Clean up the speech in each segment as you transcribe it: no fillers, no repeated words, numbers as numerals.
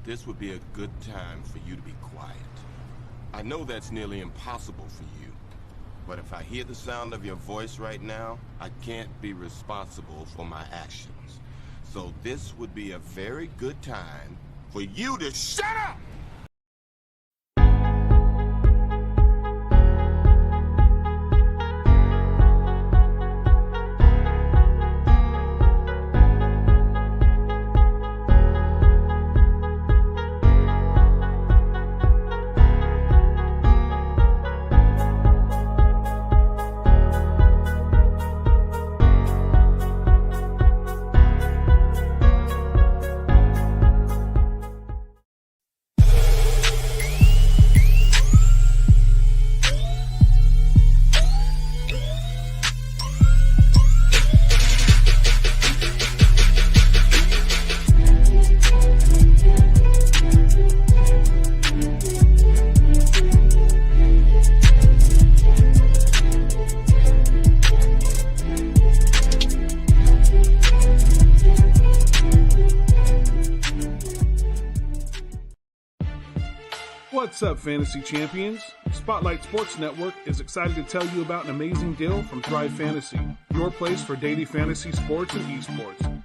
this would be a good time for you to be quiet. I know that's nearly impossible for you, but if I hear the sound of your voice right now, I can't be responsible for my actions. So this would be a very good time for you to shut up! What's up, Fantasy Champions? Spotlight Sports Network is excited to tell you about an amazing deal from Thrive Fantasy, your place for daily fantasy sports and esports.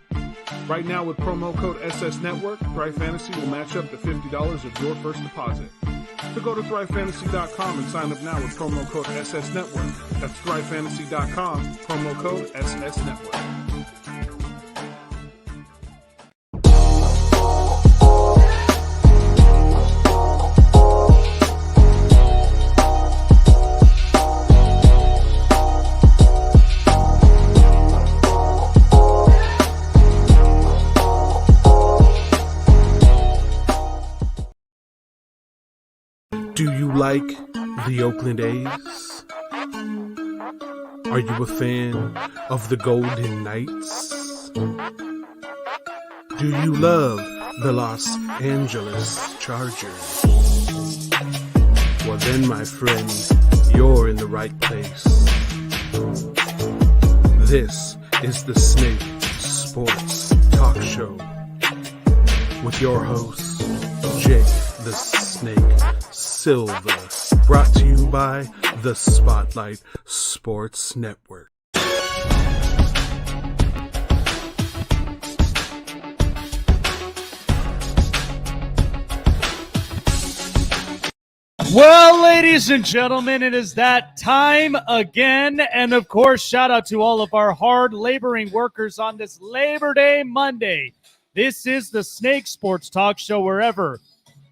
Right now with promo code SS Network, Thrive Fantasy will match up to $50 of your first deposit. So go to thrivefantasy.com and sign up now with promo code SS Network. That's thrivefantasy.com, promo code SS Network. Do you like the Oakland A's? Are you a fan of the Golden Knights? Do you love the Los Angeles Chargers? Well then, my friend, you're in the right place. This is the Snake Sports Talk Show with your host, Jake the Snake Silva, brought to you by the Spotlight Sports Network. Well, ladies and gentlemen, it is that time again. And of course, shout out to all of our hard laboring workers on this Labor Day Monday. This is the Snake Sports Talk Show, wherever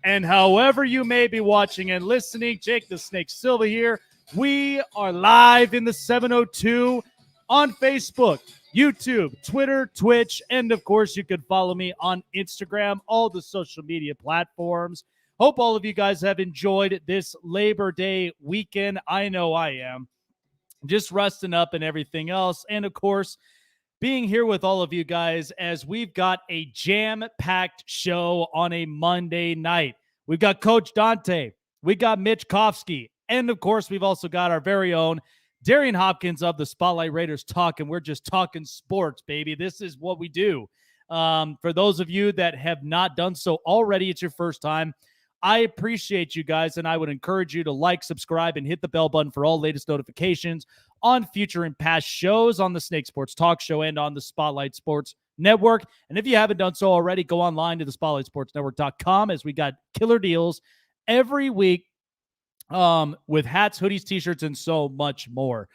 and however you may be watching and listening. Jake the Snake Silva here. We are live in the 702 on Facebook, YouTube, Twitter, Twitch, and of course you can follow me on Instagram, all the social media platforms. Hope all of you guys have enjoyed this Labor Day weekend. I know I am. Just resting up and everything else. And of course, being here with all of you guys as we've got a jam-packed show on a Monday night. We've got Coach Dante. We got Mitch Kofsky. And of course, we've also got our very own Darian Hopkins of the Spotlight Raiders Talk. And we're just talking sports, baby. This is what we do. For those of you that have not done so already, it's your first time. I appreciate you guys, and I would encourage you to like, subscribe, and hit the bell button for all latest notifications on future and past shows on the Snake Sports Talk Show and on the Spotlight Sports Network. And if you haven't done so already, go online to the SpotlightSportsNetwork.com as we got killer deals every week with hats, hoodies, t-shirts, and so much more.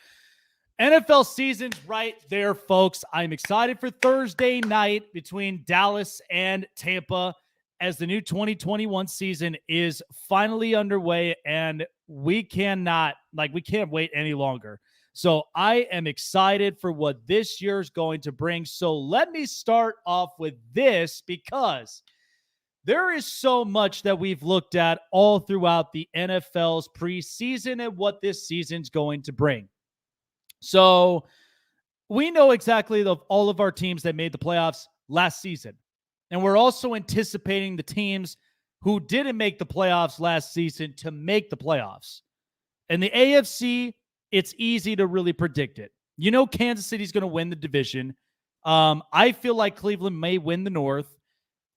NFL season's right there, folks. I'm excited for Thursday night between Dallas and Tampa, as the new 2021 season is finally underway, and we can't wait any longer. So I am excited for what this year is going to bring. So let me start off with this, because there is so much that we've looked at all throughout the NFL's preseason and what this season's going to bring. So we know exactly all of our teams that made the playoffs last season. And we're also anticipating the teams who didn't make the playoffs last season to make the playoffs. And the AFC, it's easy to really predict it. You know Kansas City's going to win the division. I feel like Cleveland may win the North.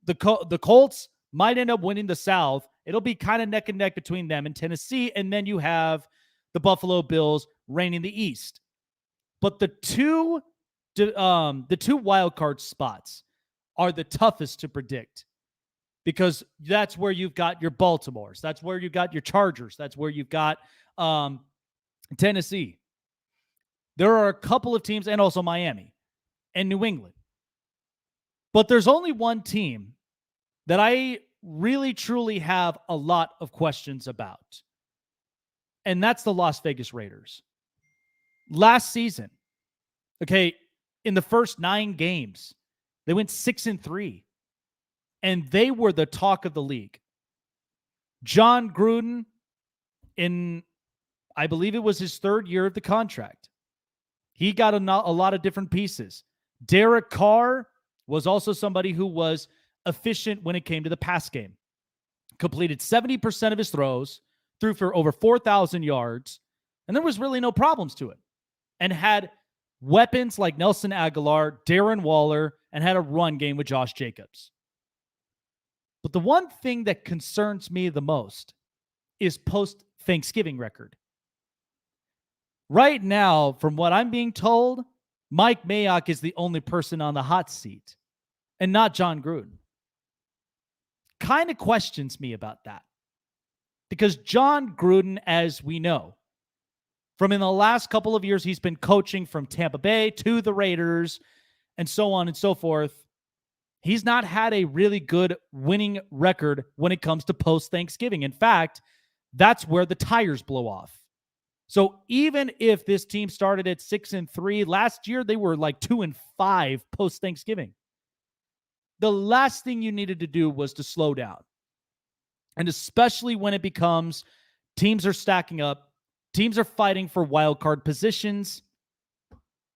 The Colts, might end up winning the South. It'll be kind of neck and neck between them and Tennessee, and then you have the Buffalo Bills reigning the East. But the two wild card spots are the toughest to predict because that's where you've got your Baltimores. That's where you've got your Chargers. That's where you've got Tennessee. There are a couple of teams, and also Miami and New England. But there's only one team that I really, truly have a lot of questions about. And that's the Las Vegas Raiders. Last season, okay, in the first 9 games, they went 6-3. And they were the talk of the league. John Gruden, I believe it was his 3rd year of the contract. He got a lot of different pieces. Derek Carr was also somebody who was efficient when it came to the pass game. Completed 70% of his throws, threw for over 4,000 yards, and there was really no problems to it. And had weapons like Nelson Aguilar, Darren Waller, and had a run game with Josh Jacobs. But the one thing that concerns me the most is post-Thanksgiving record. Right now, from what I'm being told, Mike Mayock is the only person on the hot seat and not John Gruden. Kind of questions me about that. Because John Gruden, as we know, from in the last couple of years, he's been coaching from Tampa Bay to the Raiders and so on and so forth. He's not had a really good winning record when it comes to post-Thanksgiving. In fact, that's where the tires blow off. So even if this team started at 6-3, last year they were like 2-5 post-Thanksgiving. The last thing you needed to do was to slow down. And especially when it becomes teams are stacking up, teams are fighting for wild card positions,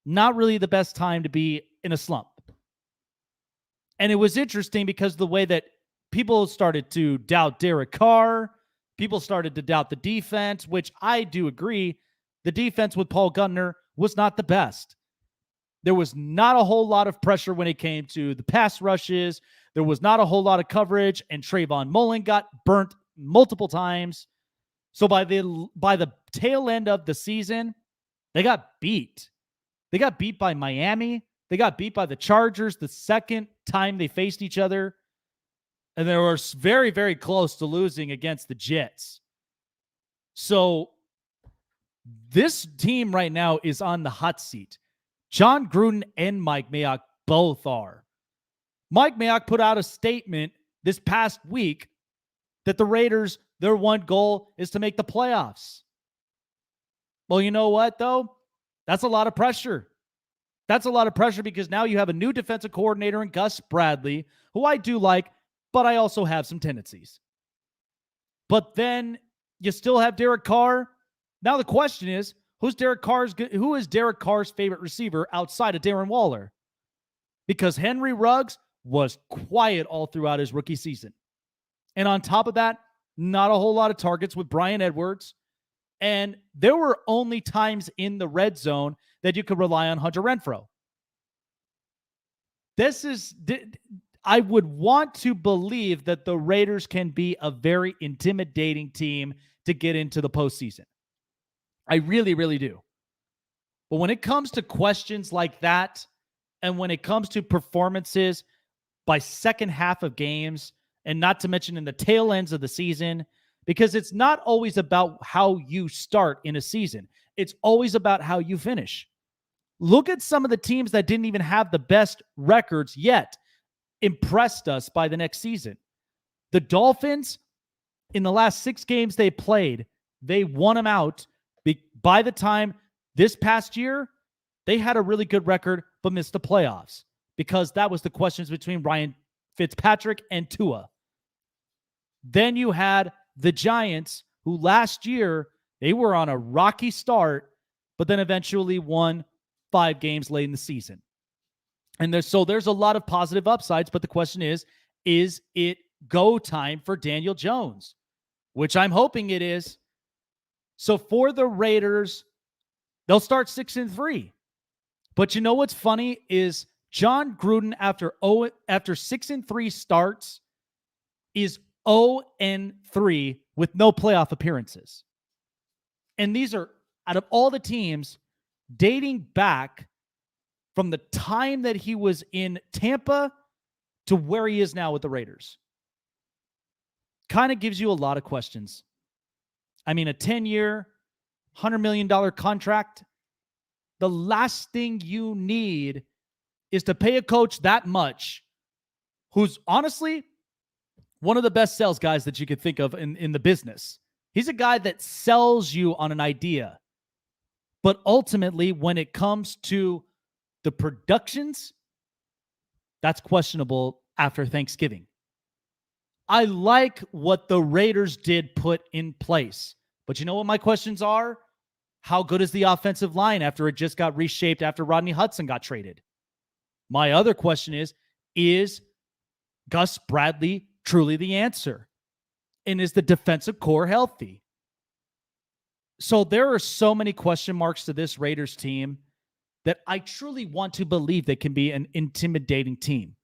not really the best time to be in a slump. And it was interesting because the way that people started to doubt Derek Carr, people started to doubt the defense, which I do agree. The defense with Paul Gunner was not the best. There was not a whole lot of pressure when it came to the pass rushes. There was not a whole lot of coverage, and Trayvon Mullen got burnt multiple times. So by the tail end of the season, they got beat. They got beat by Miami. They got beat by the Chargers the second time they faced each other. And they were very, very close to losing against the Jets. So this team right now is on the hot seat. John Gruden and Mike Mayock both are. Mike Mayock put out a statement this past week that the Raiders, their one goal is to make the playoffs. Well, you know what, though? That's a lot of pressure. That's a lot of pressure because now you have a new defensive coordinator in Gus Bradley, who I do like, but I also have some tendencies. But then you still have Derek Carr. Now the question is, who is Derek Carr's favorite receiver outside of Darren Waller? Because Henry Ruggs was quiet all throughout his rookie season. And on top of that, not a whole lot of targets with Bryan Edwards. And there were only times in the red zone that you could rely on Hunter Renfrow. I would want to believe that the Raiders can be a very intimidating team to get into the postseason. I really, really do. But when it comes to questions like that, and when it comes to performances by second half of games, and not to mention in the tail ends of the season, because it's not always about how you start in a season. It's always about how you finish. Look at some of the teams that didn't even have the best records yet impressed us by the next season. The Dolphins, in the last 6 games they played, they won them out. By the time this past year, they had a really good record, but missed the playoffs because that was the questions between Ryan Fitzpatrick and Tua. Then you had the Giants, who last year, they were on a rocky start, but then eventually won 5 games late in the season. And there's a lot of positive upsides, but the question is it go time for Daniel Jones? Which I'm hoping it is. So for the Raiders, they'll start 6-3. But you know what's funny is John Gruden, after 6-3 starts, is 0-3 with no playoff appearances. And these are, out of all the teams, dating back from the time that he was in Tampa to where he is now with the Raiders. Kind of gives you a lot of questions. I mean, a 10-year, $100 million contract, the last thing you need is to pay a coach that much, who's honestly one of the best sales guys that you could think of in the business. He's a guy that sells you on an idea. But ultimately, when it comes to the productions, that's questionable after Thanksgiving. I like what the Raiders did put in place. But you know what my questions are? How good is the offensive line after it just got reshaped after Rodney Hudson got traded? My other question is Gus Bradley truly the answer? And is the defensive core healthy? So there are so many question marks to this Raiders team that I truly want to believe they can be an intimidating team.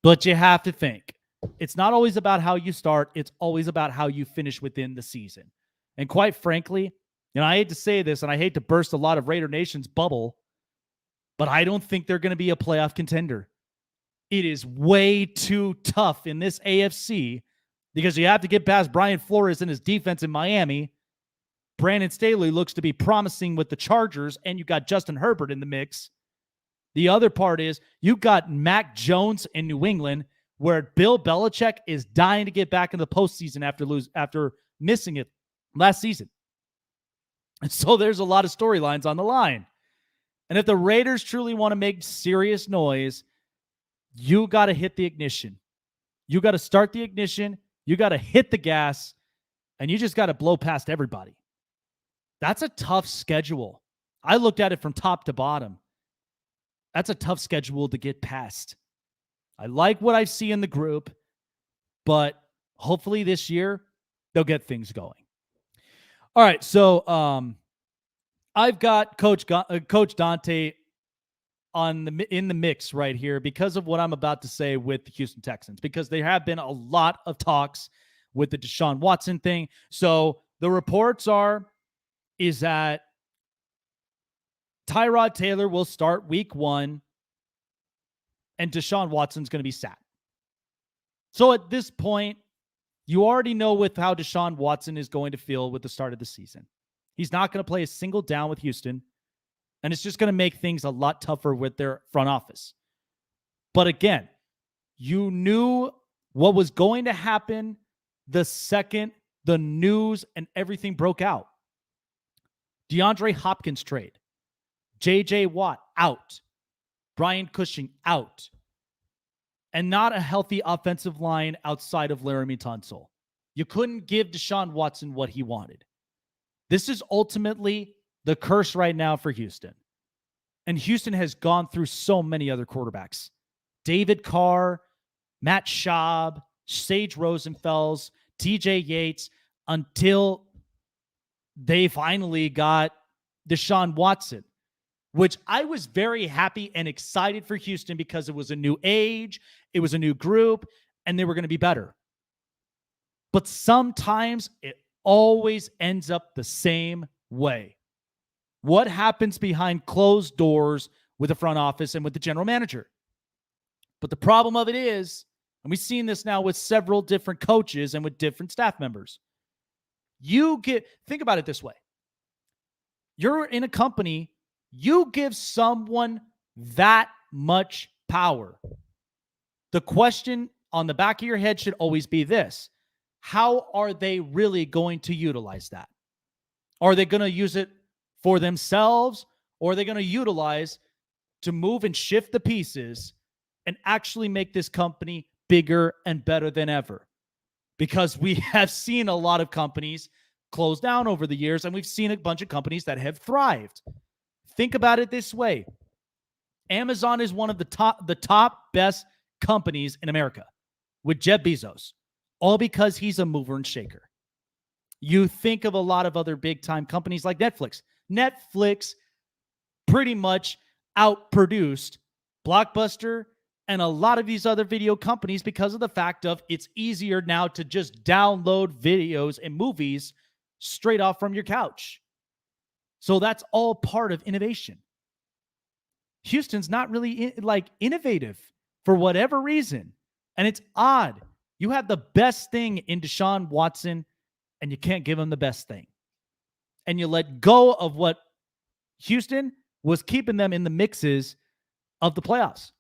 But you have to think, it's not always about how you start. It's always about how you finish within the season. And quite frankly, I hate to say this, and I hate to burst a lot of Raider Nation's bubble, but I don't think they're going to be a playoff contender. It is way too tough in this AFC because you have to get past Brian Flores and his defense in Miami. Brandon Staley looks to be promising with the Chargers, and you got Justin Herbert in the mix. The other part is you got Mac Jones in New England, where Bill Belichick is dying to get back in the postseason after missing it last season. And so there's a lot of storylines on the line. And if the Raiders truly want to make serious noise, you got to hit the ignition. You got to start the ignition. You got to hit the gas, and you just got to blow past everybody. That's a tough schedule. I looked at it from top to bottom. That's a tough schedule to get past. I like what I see in the group, but hopefully this year they'll get things going. All right, so I've got Coach Dante in the mix right here because of what I'm about to say with the Houston Texans, because there have been a lot of talks with the Deshaun Watson thing. So the reports is that Tyrod Taylor will start week 1 and Deshaun Watson's going to be sat. So at this point, you already know with how Deshaun Watson is going to feel with the start of the season. He's not going to play a single down with Houston, and it's just going to make things a lot tougher with their front office. But again, you knew what was going to happen the second the news and everything broke out. DeAndre Hopkins trade. J.J. Watt out. Brian Cushing out. And not a healthy offensive line outside of Laramie Tunsil. You couldn't give Deshaun Watson what he wanted. This is ultimately the curse right now for Houston. And Houston has gone through so many other quarterbacks. David Carr, Matt Schaub, Sage Rosenfels, TJ Yates, until they finally got Deshaun Watson, which I was very happy and excited for Houston because it was a new age, it was a new group, and they were going to be better. But sometimes it always ends up the same way. What happens behind closed doors with the front office and with the general manager? But the problem of it is, and we've seen this now with several different coaches and with different staff members, think about it this way. You're in a company, you give someone that much power. The question on the back of your head should always be this: how are they really going to utilize that? Are they going to use it for themselves, or are they going to utilize to move and shift the pieces and actually make this company bigger and better than ever? Because we have seen a lot of companies close down over the years, and we've seen a bunch of companies that have thrived. Think about it this way. Amazon is one of the top best companies in America with Jeff Bezos, all because he's a mover and shaker. You think of a lot of other big time companies like Netflix. Netflix pretty much outproduced Blockbuster and a lot of these other video companies because of the fact of it's easier now to just download videos and movies straight off from your couch. So that's all part of innovation. Houston's not really innovative for whatever reason. And it's odd. You have the best thing in Deshaun Watson and you can't give him the best thing. And you let go of what Houston was keeping them in the mixes of the playoffs.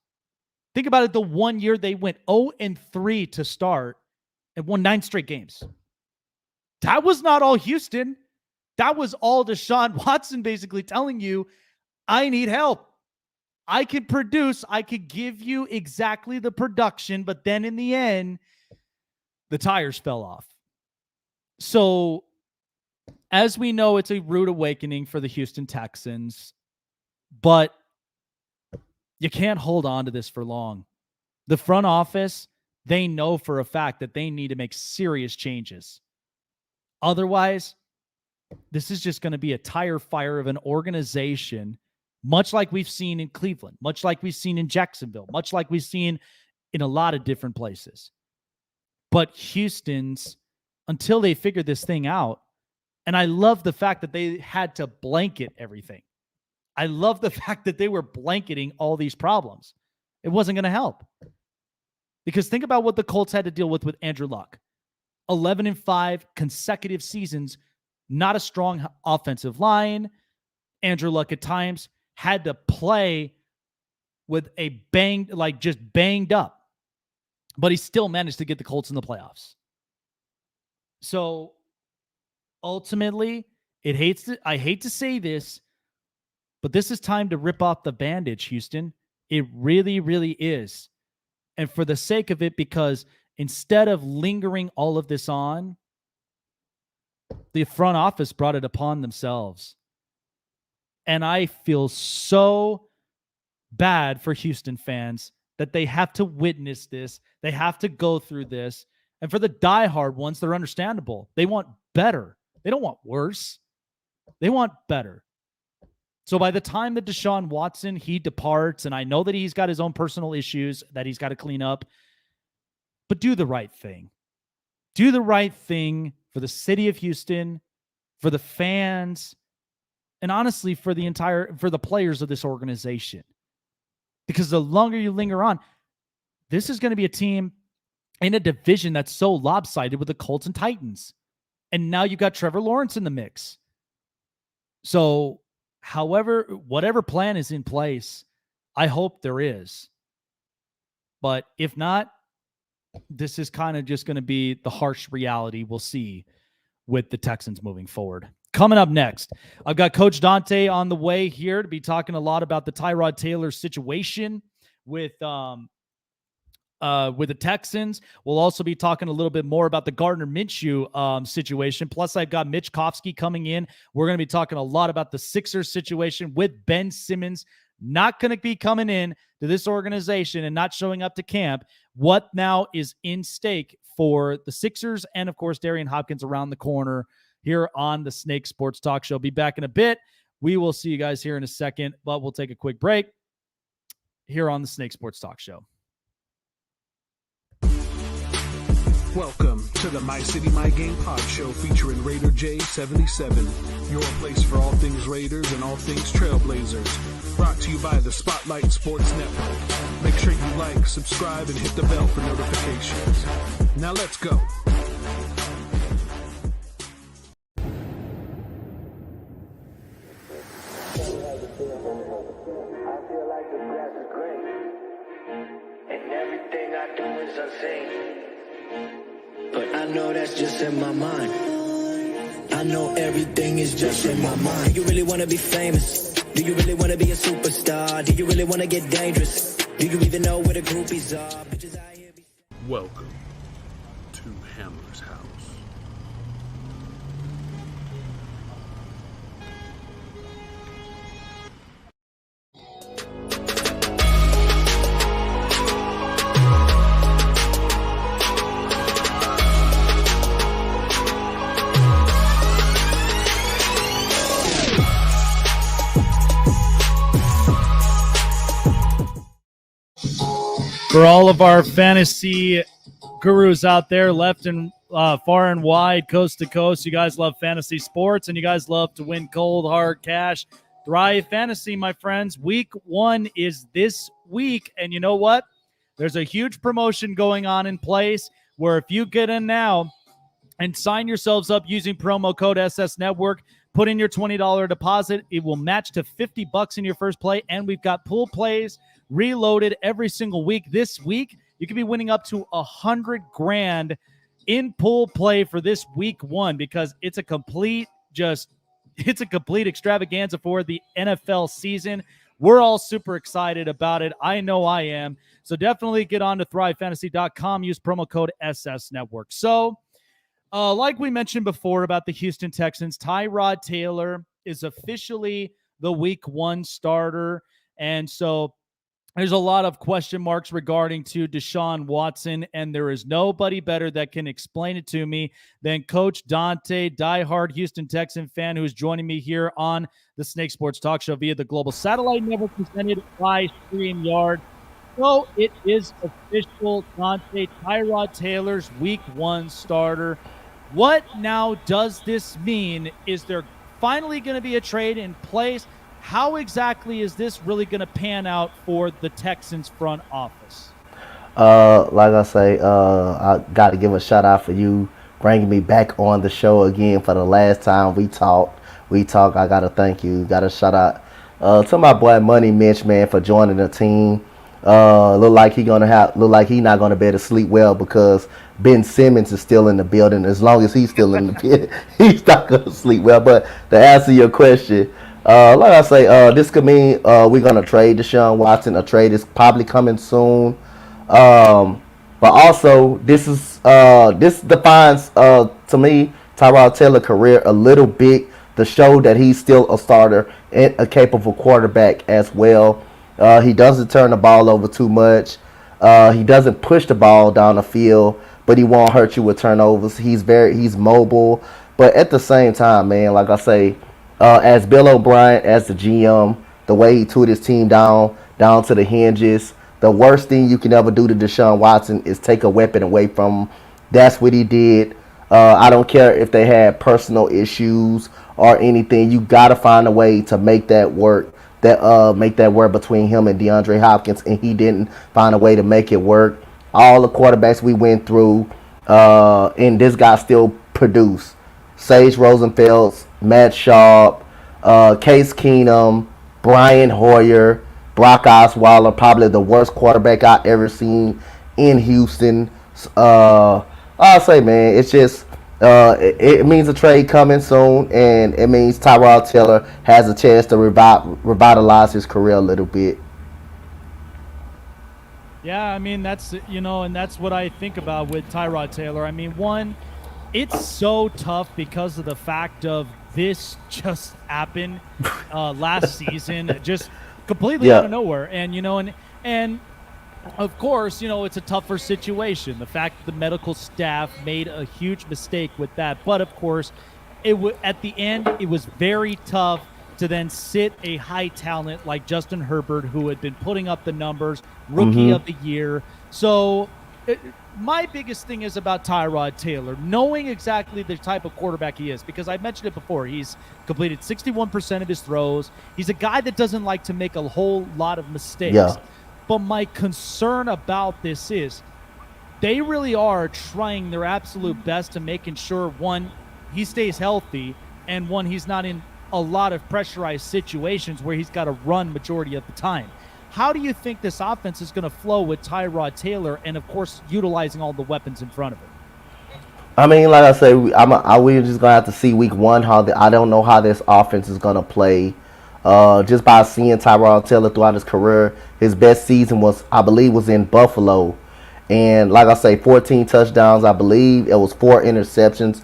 Think about it. The 1 year they went 0-3 to start and won 9 straight games. That was not all Houston. That was all Deshaun Watson basically telling you, I need help. I could produce. I could give you exactly the production, but then in the end, the tires fell off. So, as we know, it's a rude awakening for the Houston Texans, but you can't hold on to this for long. The front office, they know for a fact that they need to make serious changes. Otherwise, this is just going to be a tire fire of an organization, much like we've seen in Cleveland, much like we've seen in Jacksonville, much like we've seen in a lot of different places. But Houston's, until they figure this thing out, and I love the fact that they had to blanket everything. I love the fact that they were blanketing all these problems. It wasn't going to help. Because think about what the Colts had to deal with Andrew Luck. 11-5 consecutive seasons, not a strong offensive line. Andrew Luck at times had to play with a just banged up. But he still managed to get the Colts in the playoffs. So ultimately, I hate to say this, but this is time to rip off the bandage, Houston. It really, really is. And for the sake of it, because instead of lingering all of this on, the front office brought it upon themselves. And I feel so bad for Houston fans that they have to witness this. They have to go through this. And for the diehard ones, they're understandable. They want better. They don't want worse. They want better. So by the time that Deshaun Watson, he departs, and I know that he's got his own personal issues that he's got to clean up, but do the right thing. Do the right thing for the city of Houston, for the fans, and honestly, for the players of this organization. Because the longer you linger on, this is going to be a team in a division that's so lopsided with the Colts and Titans. And now you've got Trevor Lawrence in the mix. So, whatever plan is in place, I hope there is. But if not, this is kind of just going to be the harsh reality we'll see with the Texans moving forward. Coming up next, I've got Coach Dante on the way here to be talking a lot about the Tyrod Taylor situation with the Texans. We'll also be talking a little bit more about the Gardner Minshew situation. Plus, I've got Mitch Kofsky coming in. We're going to be talking a lot about the Sixers situation with Ben Simmons not going to be coming in to this organization and not showing up to camp. What now is in stake for the Sixers and, of course, Darian Hopkins around the corner here on the Snake Sports Talk Show. Be back in a bit. We will see you guys here in a second, but we'll take a quick break here on the Snake Sports Talk Show. Welcome to the My City, My Game pod show featuring Raider J77, your place for all things Raiders and all things Trailblazers. Brought to you by the Spotlight Sports Network. Make sure you like, subscribe, and hit the bell for notifications. Now let's go. But I know that's just in my mind. I know everything is just in my mind. Do you really want to be famous? Do you really want to be a superstar? Do you really want to get dangerous? Do you even know where the groupies are? Bitches out here be... Welcome to Hammer's house. For all of our fantasy gurus out there, left and far and wide, coast to coast, you guys love fantasy sports and you guys love to win cold, hard cash. Thrive Fantasy, my friends. Week 1 is this week. And you know what? There's a huge promotion going on in place where if you get in now and sign yourselves up using promo code SS Network, put in your $20 deposit, it will match to $50 in your first play. And we've got pool plays reloaded every single week. This week, you could be winning up to $100,000 in pool play for this week 1 because it's a complete extravaganza for the NFL season. We're all super excited about it. I know I am. So definitely get on to thrivefantasy.com. Use promo code SS Network. So like we mentioned before about the Houston Texans, Tyrod Taylor is officially the week 1 starter. And so there's a lot of question marks regarding to Deshaun Watson, and there is nobody better that can explain it to me than Coach Dante, diehard Houston Texan fan, who is joining me here on the Snake Sports Talk Show via the Global Satellite Network presented by StreamYard. So it is official, Dante, Tyrod Taylor's week 1 starter. What now does this mean? Is there finally going to be a trade in place? How exactly is this really going to pan out for the Texans front office? Like I say, I got to give a shout out for you bringing me back on the show again for the last time we talked. I got to thank you. Got to shout out to my boy Money Mitch, man, for joining the team. Look like he not gonna be able to sleep well because Ben Simmons is still in the building. As long as he's still in the building, he's not gonna sleep well. But to answer your question, like I say, this could mean we're gonna trade Deshaun Watson. A trade is probably coming soon. But also this defines to me Tyrod Taylor's career a little bit to show that he's still a starter and a capable quarterback as well. He doesn't turn the ball over too much. He doesn't push the ball down the field, but he won't hurt you with turnovers. He's mobile, but at the same time, man, like I say, as Bill O'Brien, as the GM, the way he took his team down to the hinges, the worst thing you can ever do to Deshaun Watson is take a weapon away from him. That's what he did. I don't care if they had personal issues or anything. You got to find a way to make that work. Make that work between him and DeAndre Hopkins, and he didn't find a way to make it work. All the quarterbacks we went through, and this guy still produced. Sage Rosenfeld, Matt Sharp, Case Keenum, Brian Hoyer, Brock Osweiler, probably the worst quarterback I've ever seen in Houston. I'll say, man, it's just it means a trade coming soon, and it means Tyrod Taylor has a chance to revitalize his career a little bit. Yeah, I mean, that's, and that's what I think about with Tyrod Taylor. I mean, one, it's so tough because of the fact of this just happened last season, just completely out of nowhere. And, and of course, it's a tougher situation. The fact that the medical staff made a huge mistake with that. But, of course, at the end, it was very tough to then sit a high talent like Justin Herbert, who had been putting up the numbers, rookie of the year. So my biggest thing is about Tyrod Taylor, knowing exactly the type of quarterback he is, because I mentioned it before. He's completed 61% of his throws. He's a guy that doesn't like to make a whole lot of mistakes. Yeah. But my concern about this is they really are trying their absolute best to making sure, one, he stays healthy, and one, he's not in a lot of pressurized situations where he's got to run majority of the time. How do you think this offense is going to flow with Tyrod Taylor and, of course, utilizing all the weapons in front of him? I mean, like I say, we're just going to have to see week 1 I don't know how this offense is going to play. Just by seeing Tyrod Taylor throughout his career, his best season was in Buffalo. And like I say, 14 touchdowns, I believe. It was 4 interceptions.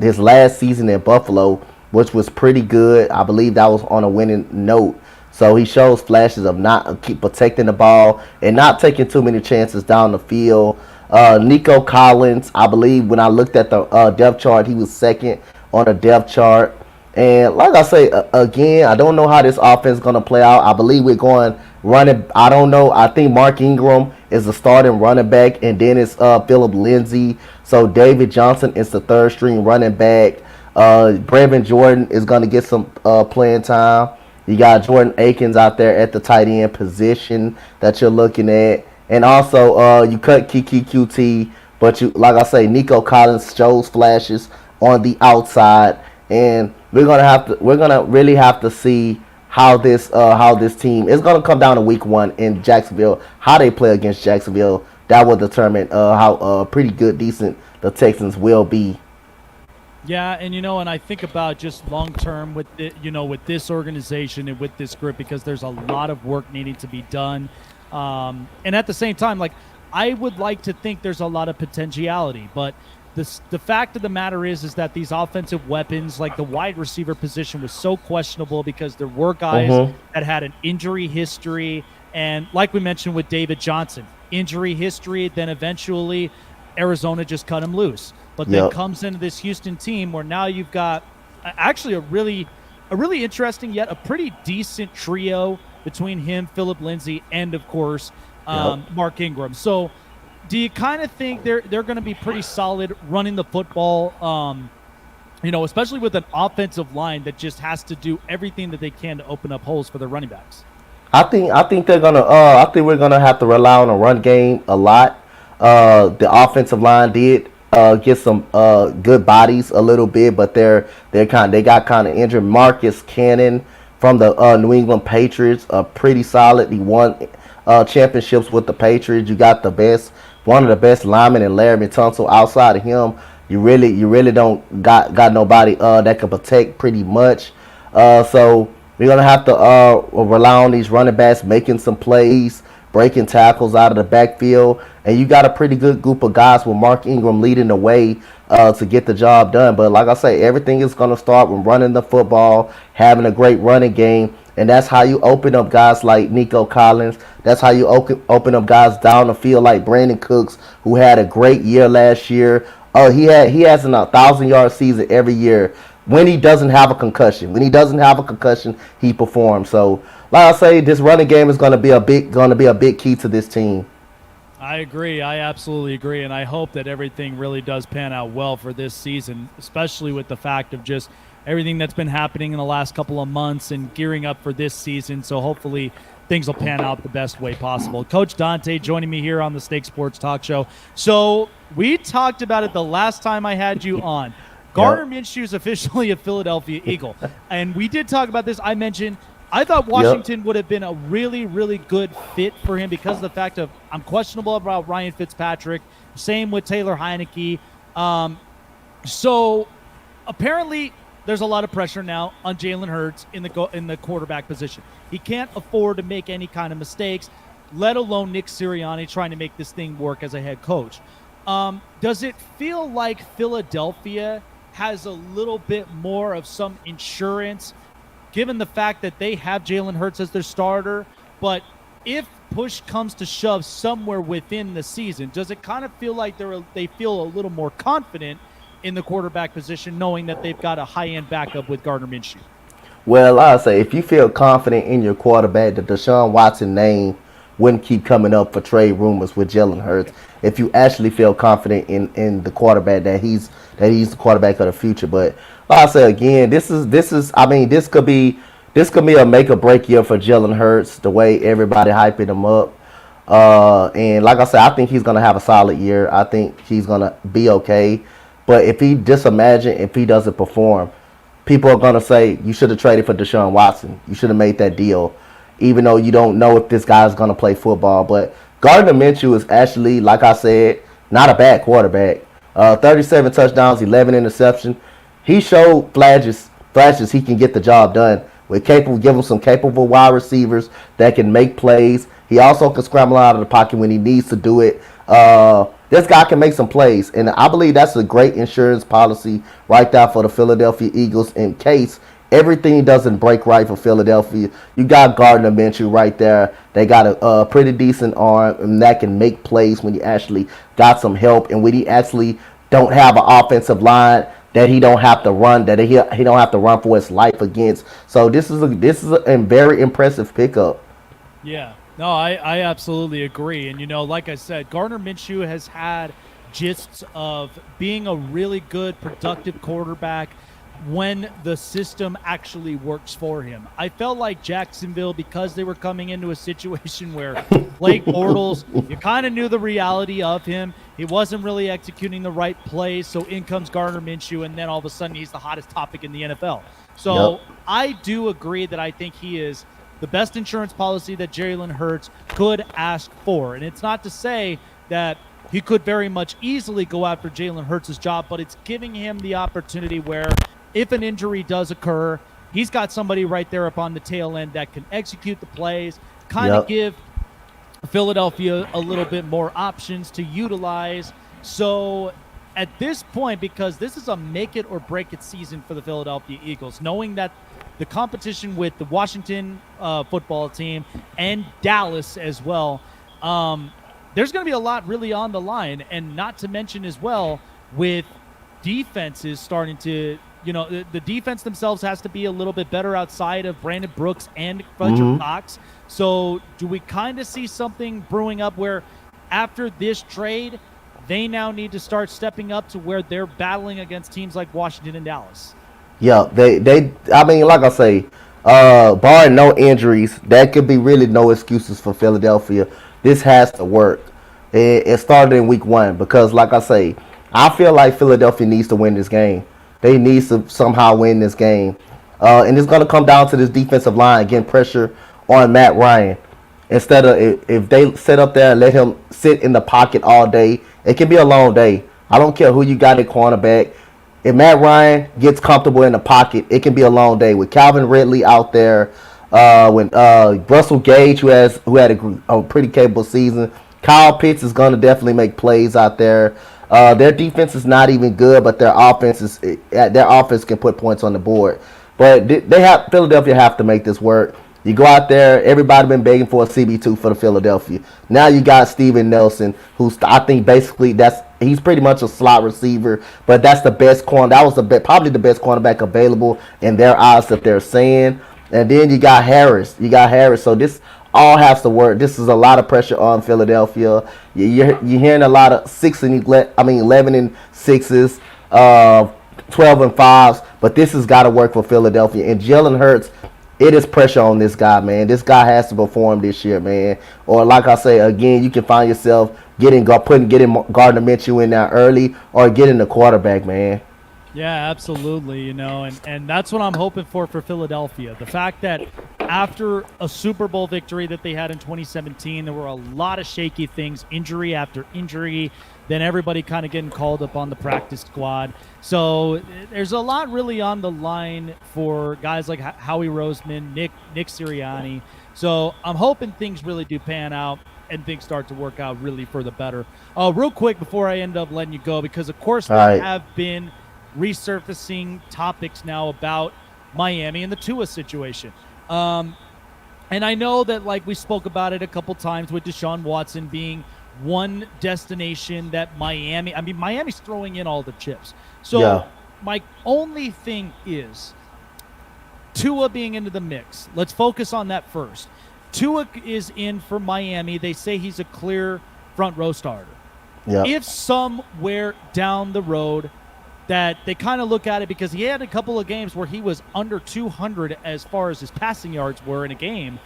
His last season in Buffalo, which was pretty good. I believe that was on a winning note. So he shows flashes of not keep protecting the ball and not taking too many chances down the field. Nico Collins, I believe when I looked at the depth chart, he was second on the depth chart. And like I say, again, I don't know how this offense is going to play out. I believe we're going running. I don't know. I think Mark Ingram is the starting running back, and then it's Philip Lindsay. So David Johnson is the third string running back. Brevin Jordan is going to get some playing time. You got Jordan Akins out there at the tight end position that you're looking at. And also, you cut Kiki QT, but you, like I say, Nico Collins shows flashes on the outside, and we're gonna really have to see how this team is gonna come down to week 1 in Jacksonville. How they play against Jacksonville, that will determine how pretty good, decent the Texans will be. Yeah, and and I think about just long term with with this organization and with this group, because there's a lot of work needing to be done. And at the same time, like, I would like to think there's a lot of potentiality, but the fact of the matter is that these offensive weapons, like the wide receiver position, was so questionable because there were guys that had an injury history, and like we mentioned with David Johnson, injury history, then eventually Arizona just cut him loose. But then comes into this Houston team where now you've got actually a really interesting yet a pretty decent trio between him, Philip Lindsay, and of course Mark Ingram. So do you kind of think they're going to be pretty solid running the football, especially with an offensive line that just has to do everything that they can to open up holes for their running backs? I think they're gonna. I think we're gonna have to rely on a run game a lot. The offensive line did get some good bodies a little bit, but they got kind of injured. Marcus Cannon from the New England Patriots, pretty solid. He won championships with the Patriots. You got one of the best linemen in Larry Tunsil. Outside of him, you really don't got nobody that can protect pretty much. So we're gonna have to rely on these running backs making some plays, breaking tackles out of the backfield, and you got a pretty good group of guys with Mark Ingram leading the way to get the job done. But like I say, everything is going to start with running the football, having a great running game, and that's how you open up guys like Nico Collins. That's how you open up guys down the field like Brandon Cooks, who had a great year last year. He has a 1,000-yard season every year when he doesn't have a concussion. When he doesn't have a concussion, he performs. So, like I say, this running game is going to be a big key to this team. I agree. I absolutely agree, and I hope that everything really does pan out well for this season, especially with the fact of just everything that's been happening in the last couple of months and gearing up for this season. So hopefully things will pan out the best way possible. Coach Dante joining me here on the Snake Sports Talk Show. So we talked about it the last time I had you on. Gardner Minshew is officially a Philadelphia Eagle, and we did talk about this. I thought Washington would have been a really, really good fit for him because of the fact of I'm questionable about Ryan Fitzpatrick. Same with Taylor Heineke. So apparently there's a lot of pressure now on Jalen Hurts in the quarterback position. He can't afford to make any kind of mistakes, let alone Nick Sirianni trying to make this thing work as a head coach. Does it feel like Philadelphia has a little bit more of some insurance, given the fact that they have Jalen Hurts as their starter, but if push comes to shove somewhere within the season, does it kind of feel like they feel a little more confident in the quarterback position, knowing that they've got a high-end backup with Gardner Minshew? Well, I'll say, if you feel confident in your quarterback, the Deshaun Watson name wouldn't keep coming up for trade rumors with Jalen Hurts. If you actually feel confident in the quarterback, that he's the quarterback of the future. But like I say again, this could be a make or break year for Jalen Hurts, the way everybody hyping him up. And like I said, I think he's gonna have a solid year. I think he's gonna be okay. But if he doesn't perform, people are gonna say you should have traded for Deshaun Watson. You should have made that deal, even though you don't know if this guy's gonna play football. But Gardner Minshew is actually, like I said, not a bad quarterback. 37 touchdowns, 11 interceptions. He showed flashes he can get the job done. Give him some capable wide receivers that can make plays. He also can scramble out of the pocket when he needs to do it. This guy can make some plays, and I believe that's a great insurance policy right there for the Philadelphia Eagles in case everything doesn't break right for Philadelphia. You got Gardner Minshew right there. They got a pretty decent arm, and that can make plays when you actually got some help, and when he actually don't have an offensive line that he don't have to run, that he don't have to run for his life against. So this is a very impressive pickup. Yeah, no, I absolutely agree. And, like I said, Gardner Minshew has had gists of being a really good, productive quarterback when the system actually works for him. I felt like Jacksonville, because they were coming into a situation where Blake Bortles, you kind of knew the reality of him. He wasn't really executing the right plays, so in comes Gardner Minshew, and then all of a sudden he's the hottest topic in the NFL. So I do agree that I think he is the best insurance policy that Jalen Hurts could ask for. And it's not to say that he could very much easily go after Jalen Hurts' job, but it's giving him the opportunity where if an injury does occur, he's got somebody right there up on the tail end that can execute the plays, kind of give Philadelphia a little bit more options to utilize. So at this point, because this is a make it or break it season for the Philadelphia Eagles, knowing that the competition with the Washington football team and Dallas as well, there's going to be a lot really on the line, and not to mention as well with defenses starting to, the defense themselves has to be a little bit better outside of Brandon Brooks and Fletcher Cox. So do we kind of see something brewing up where after this trade, they now need to start stepping up to where they're battling against teams like Washington and Dallas? Yeah, I mean, like I say, barring no injuries, that could be really no excuses for Philadelphia. This has to work. It started in week 1 because, like I say, I feel like Philadelphia needs to win this game. They need to somehow win this game. And it's going to come down to this defensive line getting pressure on Matt Ryan. Instead of, if they sit up there and let him sit in the pocket all day, it can be a long day. I don't care who you got at cornerback. If Matt Ryan gets comfortable in the pocket, it can be a long day. With Calvin Ridley out there, when Russell Gage, who had a pretty capable season, Kyle Pitts is going to definitely make plays out there. Their defense is not even good, but their offense can put points on the board. But Philadelphia have to make this work. You go out there, everybody been begging for a CB2 for the Philadelphia. Now you got Steven Nelson, who's I think basically he's pretty much a slot receiver, but that's the best corner. That was probably the best cornerback available in their eyes that they're saying. And then you got Harris. So this all has to work. This is a lot of pressure on Philadelphia. You're hearing a lot of 11 and 6s, 12 and 5s, but this has got to work for Philadelphia. And Jalen Hurts, it is pressure on this guy, man. This guy has to perform this year, man. Or like I say, again, you can find yourself getting Gardner Minshew in there early or getting the quarterback, man. Yeah, absolutely. And that's what I'm hoping for Philadelphia. The fact that after a Super Bowl victory that they had in 2017, there were a lot of shaky things, injury after injury, then everybody kind of getting called up on the practice squad. So there's a lot really on the line for guys like Howie Roseman, Nick Sirianni. So I'm hoping things really do pan out and things start to work out really for the better. Real quick before I end up letting you go, because of course there have been resurfacing topics now about Miami and the Tua situation. And I know that, like, we spoke about it a couple times with Deshaun Watson being one destination that Miami's throwing in all the chips. So my only thing is Tua being into the mix. Let's focus on that first. Tua is in for Miami. They say he's a clear front row starter. If somewhere down the road that they kind of look at it, because he had a couple of games where he was under 200 as far as his passing yards were in a game,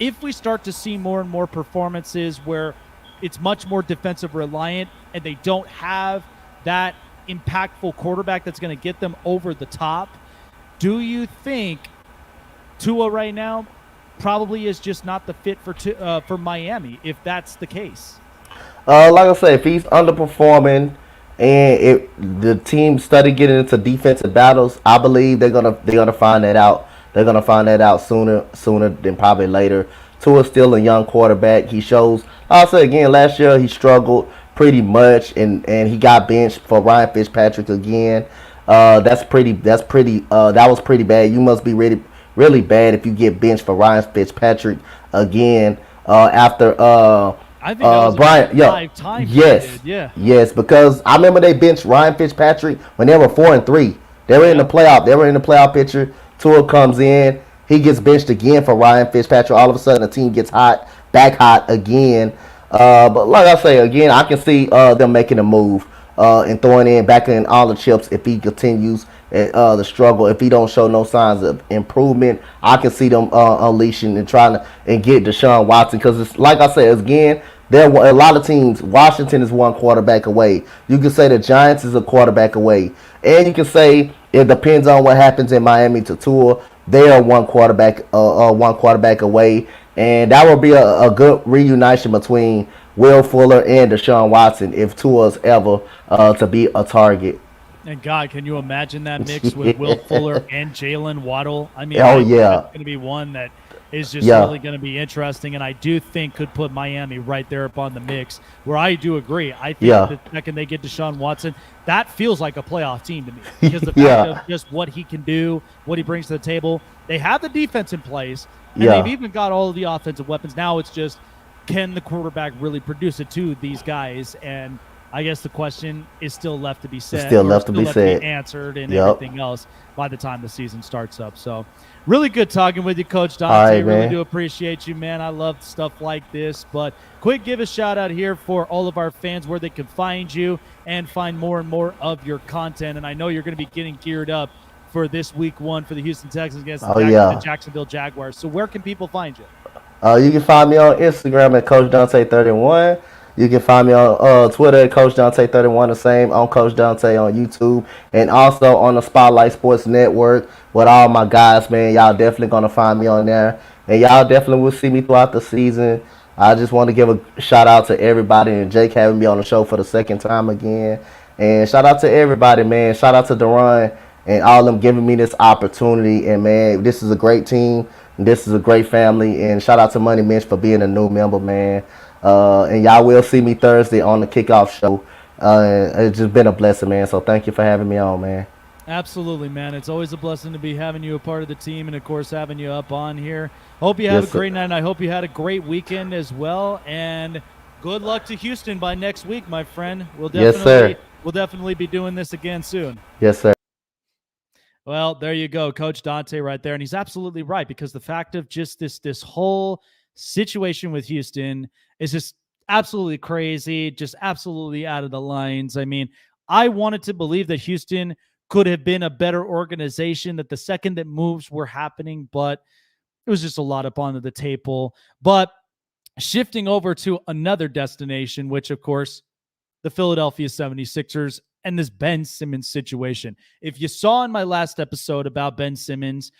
if we start to see more and more performances where it's much more defensive reliant and they don't have that impactful quarterback that's going to get them over the top, do you think Tua right now probably is just not the fit for Miami if that's the case? Like I said, if he's underperforming and the team started getting into defensive battles, I believe they're gonna find that out. They're gonna find that out sooner than probably later. Tua's still a young quarterback. He shows. I'll say again, last year he struggled pretty much, and he got benched for Ryan Fitzpatrick again. That was pretty bad. You must be really, really bad if you get benched for Ryan Fitzpatrick again after I think that was Brian. 5 times. Yes, because I remember they benched Ryan Fitzpatrick when they were 4-3. They were in the playoff. They were in the playoff picture. Tua comes in. he gets benched again for Ryan Fitzpatrick. All of a sudden, the team gets back hot again. But like I say again, I can see them making a move and throwing back in all the chips if he continues the struggle. If he don't show no signs of improvement, I can see them unleashing and trying to and get Deshaun Watson, because it's like I said again. There are a lot of teams. Washington is one quarterback away. You can say the Giants is a quarterback away, and you can say it depends on what happens in Miami to Tua. They are one quarterback away, and that would be a good reunition between Will Fuller and Deshaun Watson if Tua's ever to be a target. And God, can you imagine that mix with Will Fuller and Jalen Waddle? I mean, Oh it's yeah, going to be one that is just yeah, really going to be interesting, and I do think could put Miami right there upon the mix, where I do agree. I think yeah, the second they get Deshaun Watson, that feels like a playoff team to me, because the fact yeah, of just what he can do, what he brings to the table. They have the defense in place, and they've yeah. even got all of the offensive weapons. Now it's just, can the quarterback really produce it to these guys? And I guess the question is still left to be said, Still or left to be said. answered, and Yep. everything else by the time the season starts up. So really good talking with you, Coach All Dante. right, Really man. do appreciate you, man. I love stuff like this. But quick, give a shout out here for all of our fans where they can find you and find more and more of your content. And I know you're going to be getting geared up for this week 1 for the Houston Texans against Oh the yeah. Jacksonville Jaguars. So where can people find you? You can find me on Instagram at Coach Dante 31. You can find me on Twitter at Coach Dante 31. The same on Coach Dante on YouTube, and also on the Spotlight Sports Network with all my guys. Man, y'all definitely gonna find me on there, and y'all definitely will see me throughout the season. I just want to give a shout out to everybody, and Jake having me on the show for the second time again. And shout out to everybody, man. Shout out to Duran and all of them giving me this opportunity. And man, this is a great team. This is a great family. And shout out to Money Mitch for being a new member, man. And y'all will see me Thursday on the kickoff show. It's just been a blessing, man. So thank you for having me on, man. Absolutely, man. It's always a blessing to be having you a part of the team, and of course having you up on here. Hope you have Yes, a sir. great night, and I hope you had a great weekend as well. And good luck to Houston by next week, my friend. Yes, sir. We'll definitely be doing this again soon. Yes, sir. Well, there you go, Coach Dante right there. And he's absolutely right, because the fact of just this whole situation with Houston is just absolutely crazy, just absolutely out of the lines. I mean, I wanted to believe that Houston could have been a better organization, that the second that moves were happening, but it was just a lot up onto the table. But shifting over to another destination, which of course, the Philadelphia 76ers and this Ben Simmons situation. If you saw in my last episode about Ben Simmons,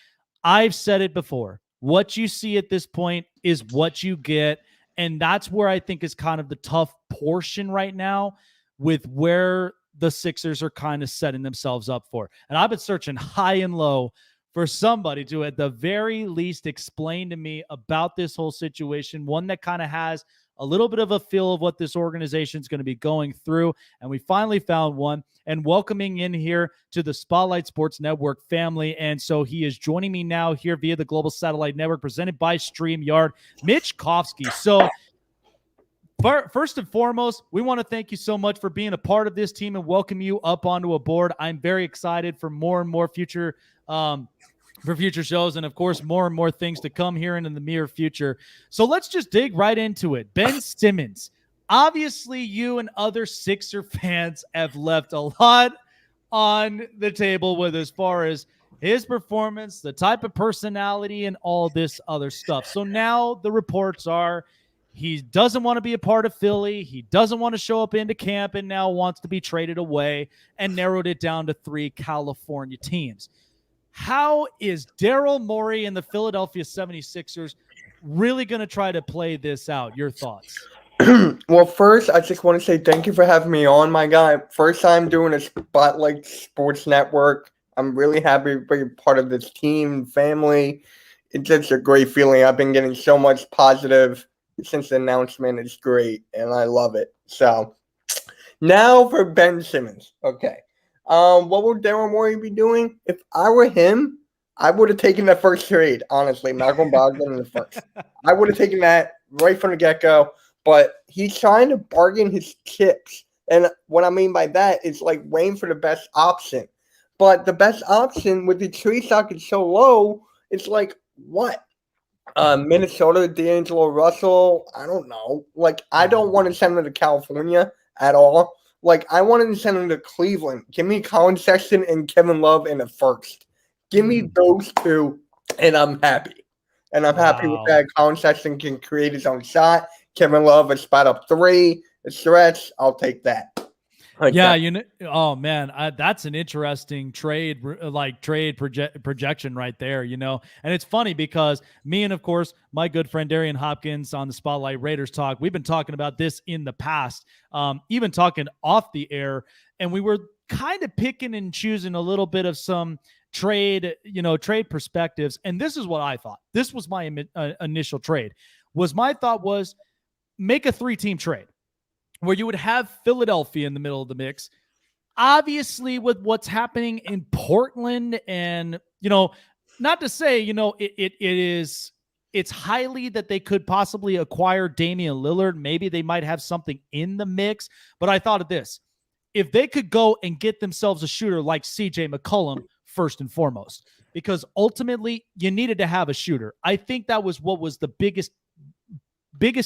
I've said it before. What you see at this point is what you get. And that's where I think is kind of the tough portion right now, with where the Sixers are kind of setting themselves up for. And I've been searching high and low for somebody to, at the very least, explain to me about this whole situation, one that kind of has a little bit of a feel of what this organization is going to be going through. And we finally found one, and welcoming in here to the Spotlight Sports Network family. And so he is joining me now here via the Global Satellite Network, presented by StreamYard, Mitch Kofsky. So first and foremost, we want to thank you so much for being a part of this team and welcome you up onto a board. I'm very excited for more and more future shows, and of course more and more things to come here in the near future. So let's just dig right into it. Ben Simmons, obviously you and other Sixer fans have left a lot on the table with as far as his performance, the type of personality, and all this other stuff. So now the reports are he doesn't want to be a part of Philly. He doesn't want to show up into camp, and now wants to be traded away, and narrowed it down to 3 California teams. How is Daryl Morey and the Philadelphia 76ers really going to try to play this out? Your thoughts? Well, first, I just want to say thank you for having me on, my guy. First time doing a Spotlight Sports Network. I'm really happy to be part of this team, family. It's just a great feeling. I've been getting so much positive since the announcement. It's great, and I love it. So, now for Ben Simmons. Okay. What would Daryl Morey be doing? If I were him, I would have taken that first trade, honestly. I'm not going to bargain in the first. I would have taken that right from the get-go, but he's trying to bargain his chips. And what I mean by that is like waiting for the best option. But the best option with the trade stock is so low, it's like, what? Minnesota, D'Angelo Russell, I don't know. Like, I don't want to send him to California at all. Like, I wanted to send him to Cleveland. Give me Colin Sexton and Kevin Love in the first. Give me those two, and I'm happy. And I'm happy with that. Colin Sexton can create his own shot. Kevin Love a spot up 3, a stretch. I'll take that. Oh man, that's an interesting trade projection right there, And it's funny because me and of course my good friend Darian Hopkins on the Spotlight Raiders Talk, we've been talking about this in the past, even talking off the air, and we were kind of picking and choosing a little bit of some trade perspectives. And this is what I thought. This was my initial trade. My thought was make a 3-team trade, where you would have Philadelphia in the middle of the mix. Obviously, with what's happening in Portland, and not to say it's highly that they could possibly acquire Damian Lillard. Maybe they might have something in the mix. But I thought of this: if they could go and get themselves a shooter like CJ McCollum first and foremost, because ultimately you needed to have a shooter. I think that was what was the biggest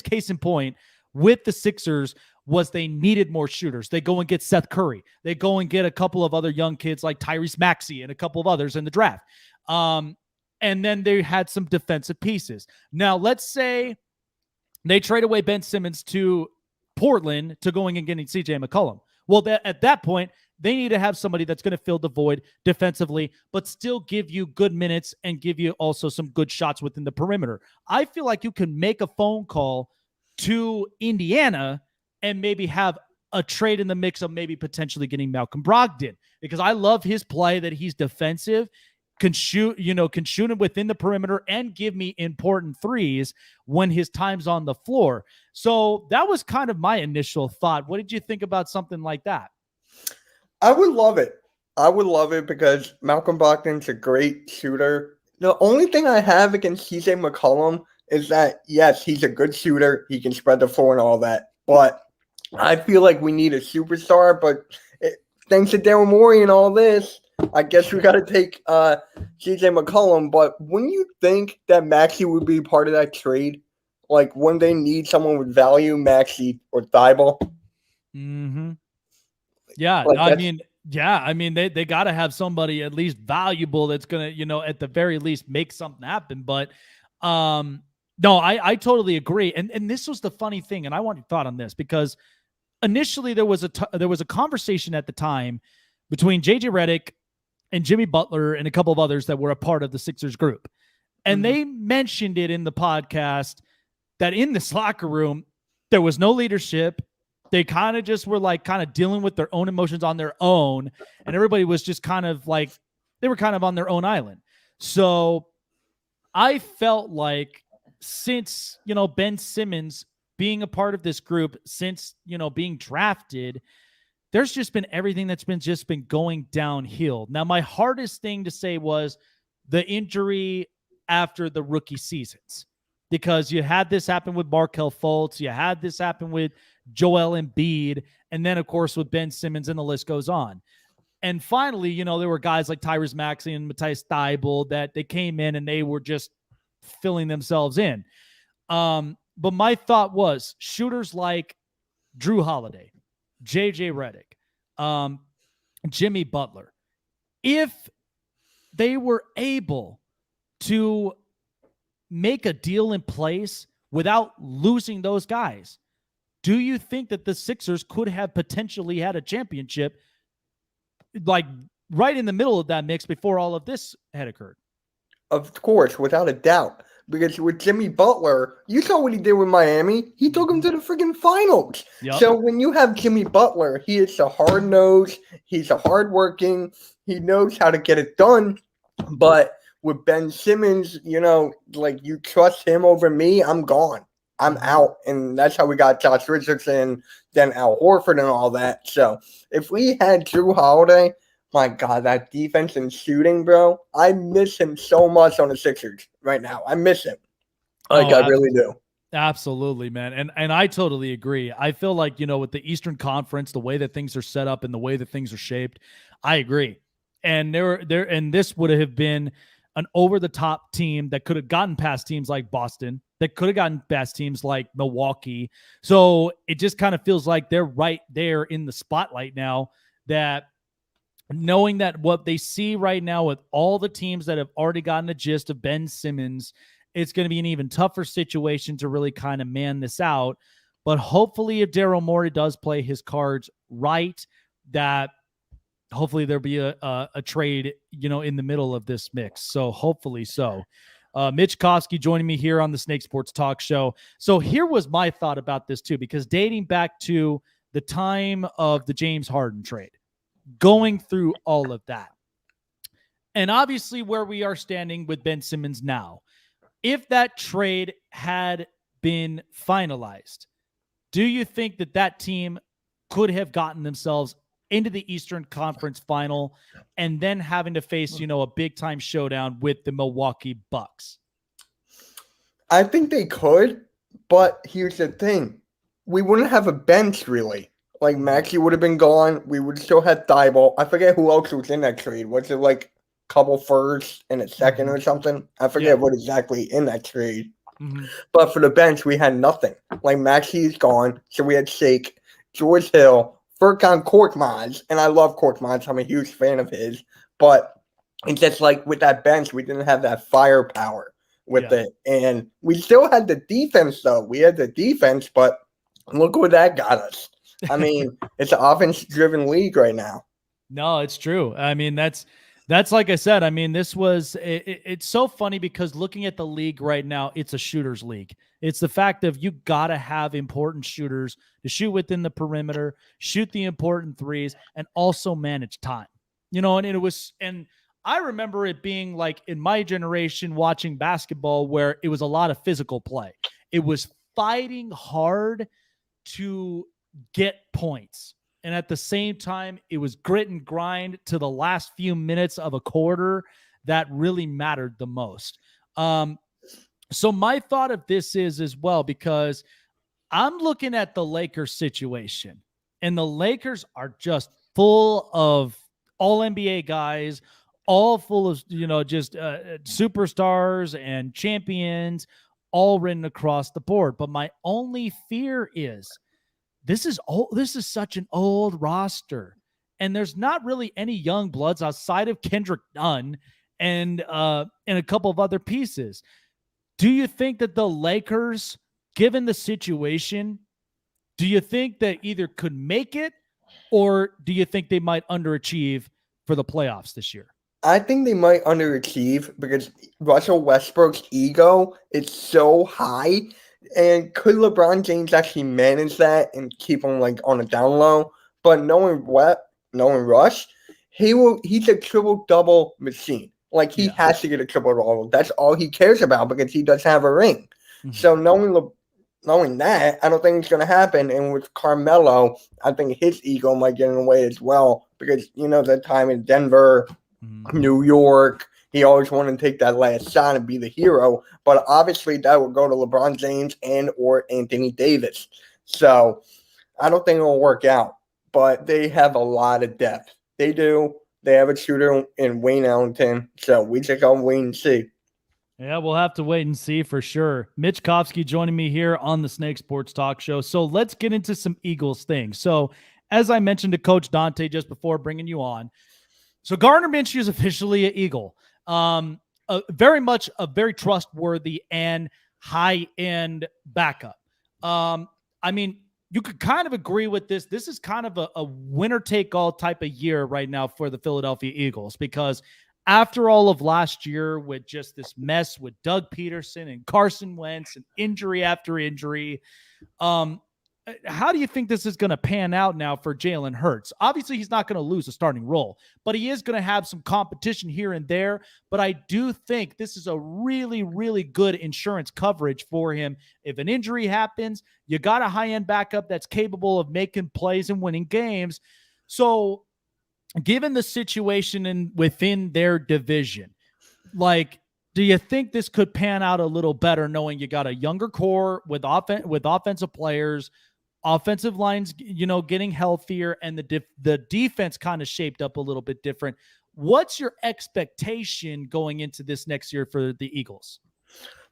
case in point with the Sixers, was they needed more shooters. They go and get Seth Curry. They go and get a couple of other young kids like Tyrese Maxey and a couple of others in the draft. And then they had some defensive pieces. Now, let's say they trade away Ben Simmons to Portland to going and getting CJ McCollum. Well, at that point, they need to have somebody that's going to fill the void defensively, but still give you good minutes and give you also some good shots within the perimeter. I feel like you can make a phone call to Indiana and maybe have a trade in the mix of maybe potentially getting Malcolm Brogdon, because I love his play, that he's defensive, can shoot him within the perimeter and give me important threes when his time's on the floor. So that was kind of my initial thought. What did you think about something like that? I would love it. I would love it because Malcolm Brogdon's a great shooter. The only thing I have against CJ McCollum is that, yes, he's a good shooter. He can spread the floor and all that. But I feel like we need a superstar. But thanks to Daryl Morey and all this, I guess we got to take CJ McCollum. But wouldn't you think that Maxey would be part of that trade? Like, when they need someone with value, Maxey or Thibault? Mm-hmm. Yeah, I mean, they got to have somebody at least valuable that's going to, at the very least make something happen. But no, I totally agree. And this was the funny thing, and I want your thought on this, because initially there was a conversation at the time between JJ Redick and Jimmy Butler and a couple of others that were a part of the Sixers group. And they mentioned it in the podcast that in this locker room, there was no leadership. They kind of just were dealing with their own emotions on their own. And everybody was just kind of like, they were kind of on their own island. So I felt like, since, Ben Simmons being a part of this group, since, being drafted, there's just been everything that's been going downhill. Now, my hardest thing to say was the injury after the rookie seasons, because you had this happen with Markelle Fultz. You had this happen with Joel Embiid. And then, of course, with Ben Simmons, and the list goes on. And finally, there were guys like Tyrese Maxey and Matisse Thybulle that they came in and they were just filling themselves in. But my thought was shooters like Drew Holiday, JJ Redick, Jimmy Butler, if they were able to make a deal in place without losing those guys, do you think that the Sixers could have potentially had a championship like right in the middle of that mix before all of this had occurred? Of course, without a doubt. Because with Jimmy Butler, you saw what he did with Miami. He took him to the freaking finals. Yep. So when you have Jimmy Butler, he is a hard nose. He's a hardworking. He knows how to get it done. But with Ben Simmons, you trust him over me, I'm gone. I'm out. And that's how we got Josh Richardson, then Al Horford and all that. So if we had Drew Holiday, my God, that defense and shooting, bro. I miss him so much on the Sixers right now. I miss him. I really do. Absolutely, man. And I totally agree. I feel like, with the Eastern Conference, the way that things are set up and the way that things are shaped, I agree. And and this would have been an over-the-top team that could have gotten past teams like Boston, that could have gotten past teams like Milwaukee. So it just kind of feels like they're right there in the spotlight now, that knowing that what they see right now with all the teams that have already gotten the gist of Ben Simmons, it's going to be an even tougher situation to really kind of man this out. But hopefully if Daryl Morey does play his cards right, that hopefully there'll be a trade, in the middle of this mix. So hopefully so. Mitch Kofsky joining me here on the Snake Sports Talk Show. So here was my thought about this too, because dating back to the time of the James Harden trade, going through all of that, and obviously where we are standing with Ben Simmons now, if that trade had been finalized, do you think that team could have gotten themselves into the Eastern Conference Final and then having to face, a big-time showdown with the Milwaukee Bucks? I think they could, but here's the thing. We wouldn't have a bench, really. Like, Maxey would have been gone. We would still have Thibault. I forget who else was in that trade. Was it, like, a couple firsts and a second or something? I forget what exactly in that trade. Mm-hmm. But for the bench, we had nothing. Like, Maxey is gone, so we had Shake, George Hill, Furkan Korkmaz, and I love Korkmaz. I'm a huge fan of his. But it's just like with that bench, we didn't have that firepower with it. And we still had the defense, though. We had the defense, but look where that got us. I mean, it's an offense-driven league right now. No, it's true. I mean, that's like I said. I mean, this was it's so funny because looking at the league right now, it's a shooters league. It's the fact of you got to have important shooters to shoot within the perimeter, shoot the important threes, and also manage time. And I remember it being like in my generation watching basketball where it was a lot of physical play. It was fighting hard to get points. And at the same time, it was grit and grind to the last few minutes of a quarter that really mattered the most. So my thought of this is as well, because I'm looking at the Lakers situation, and the Lakers are just full of all NBA guys, all full of, just superstars and champions, all written across the board. But my only fear is this is such an old roster, and there's not really any young bloods outside of Kendrick Nunn and a couple of other pieces. Do you think that the Lakers, given the situation, do you think that either could make it, or do you think they might underachieve for the playoffs this year? I think they might underachieve because Russell Westbrook's ego is so high. And could LeBron James actually manage that and keep him like on a down low? But knowing Russ, he's a triple-double machine. Like, he has to get a triple-double. That's all he cares about because he doesn't have a ring. Mm-hmm. So knowing that, I don't think it's going to happen. And with Carmelo, I think his ego might get in the way as well because, that time in Denver, New York, he always wanted to take that last shot and be the hero. But obviously that would go to LeBron James and or Anthony Davis. So I don't think it will work out. But they have a lot of depth. They do. They have a shooter in Wayne Ellington. So we just got to wait and see. Yeah, we'll have to wait and see for sure. Mitch Kofsky joining me here on the Snake Sports Talk Show. So let's get into some Eagles things. So as I mentioned to Coach Dante just before bringing you on, so Gardner Minshew is officially an Eagle. Very much a very trustworthy and high-end backup. I mean, you could kind of agree with this. This is kind of a winner-take-all type of year right now for the Philadelphia Eagles because after all of last year with just this mess with Doug Peterson and Carson Wentz and injury after injury, how do you think this is going to pan out now for Jalen Hurts? Obviously, he's not going to lose a starting role, but he is going to have some competition here and there. But I do think this is a really, really good insurance coverage for him. If an injury happens, you got a high-end backup that's capable of making plays and winning games. So given the situation within their division, do you think this could pan out a little better knowing you got a younger core with offensive players, offensive lines, getting healthier, and the defense kind of shaped up a little bit different? what's your expectation going into this next year for the Eagles?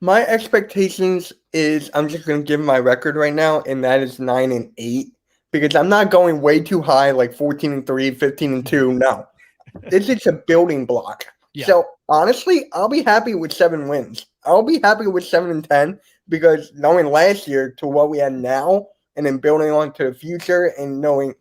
My expectations is I'm just going to give my record right now, and that is 9-8, because I'm not going way too high, like 14-3, 15-2. No, this is a building block. Yeah. So honestly, I'll be happy with 7 wins. I'll be happy with 7-10, because knowing last year to what we had now, and then building on to the future, and knowing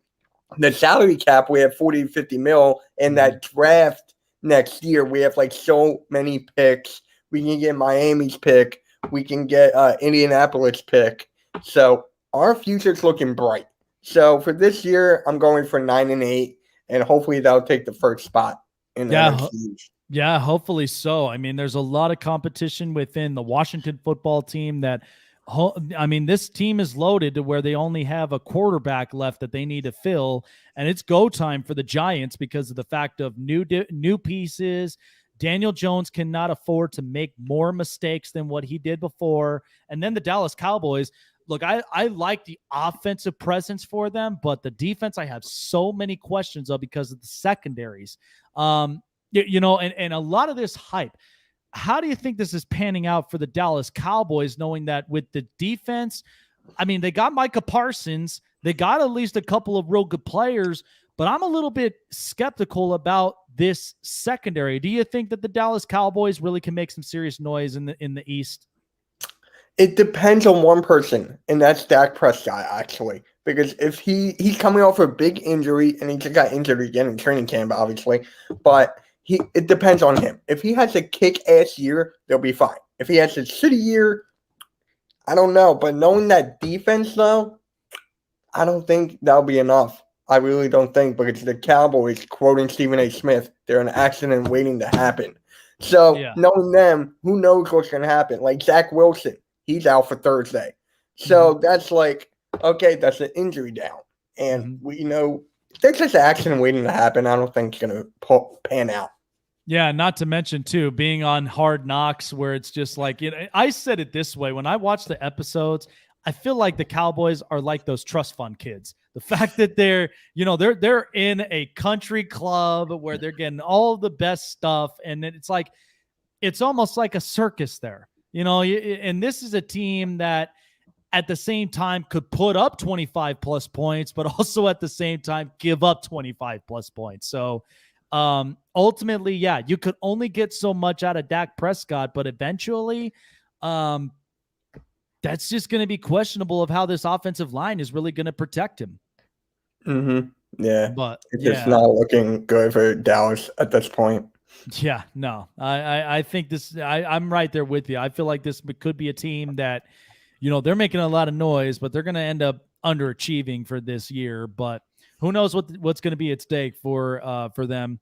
the salary cap, we have 40-50 mil, and that draft next year, we have like so many picks. We can get Miami's pick. We can get Indianapolis pick. So our future's looking bright. So for this year, I'm going for 9-8, and hopefully that'll take the first spot in the NFC East. Yeah, hopefully so. I mean, there's a lot of competition within the Washington football team that, I mean, this team is loaded to where they only have a quarterback left that they need to fill, and it's go time for the Giants because of the fact of new pieces. Daniel Jones cannot afford to make more mistakes than what he did before. And then the Dallas Cowboys, look, I like the offensive presence for them, but the defense I have so many questions of because of the secondaries. And a lot of this hype. How do you think this is panning out for the Dallas Cowboys, knowing that with the defense, I mean, they got Micah Parsons, they got at least a couple of real good players, but I'm a little bit skeptical about this secondary. Do you think that the Dallas Cowboys really can make some serious noise in the East? It depends on one person, and that's Dak Prescott, actually. Because if he's coming off a big injury, and he just got injured again in training camp, obviously, but it depends on him. If he has a kick-ass year, they'll be fine. If he has a shitty year, I don't know. But knowing that defense, though, I don't think that'll be enough. I really don't think, because the Cowboys, quoting Stephen A. Smith, they're an accident waiting to happen. So knowing them, who knows what's going to happen? Like Zach Wilson, he's out for Thursday. So that's like, okay, that's an injury down. And we know there's just an accident waiting to happen. I don't think it's going to pan out. Yeah, not to mention, too, being on Hard Knocks where it's just like, I said it this way. When I watch the episodes, I feel like the Cowboys are like those trust fund kids. The fact that they're in a country club where they're getting all the best stuff. And it's like, it's almost like a circus there, and this is a team that at the same time could put up 25 plus points, but also at the same time give up 25 plus points. So ultimately, you could only get so much out of Dak Prescott, but eventually, that's just going to be questionable of how this offensive line is really going to protect him. Yeah, but it's just not looking good for Dallas at this point. Yeah, no, I think this. I'm right there with you. I feel like this could be a team that, they're making a lot of noise, but they're going to end up underachieving for this year. But who knows what's going to be at stake for them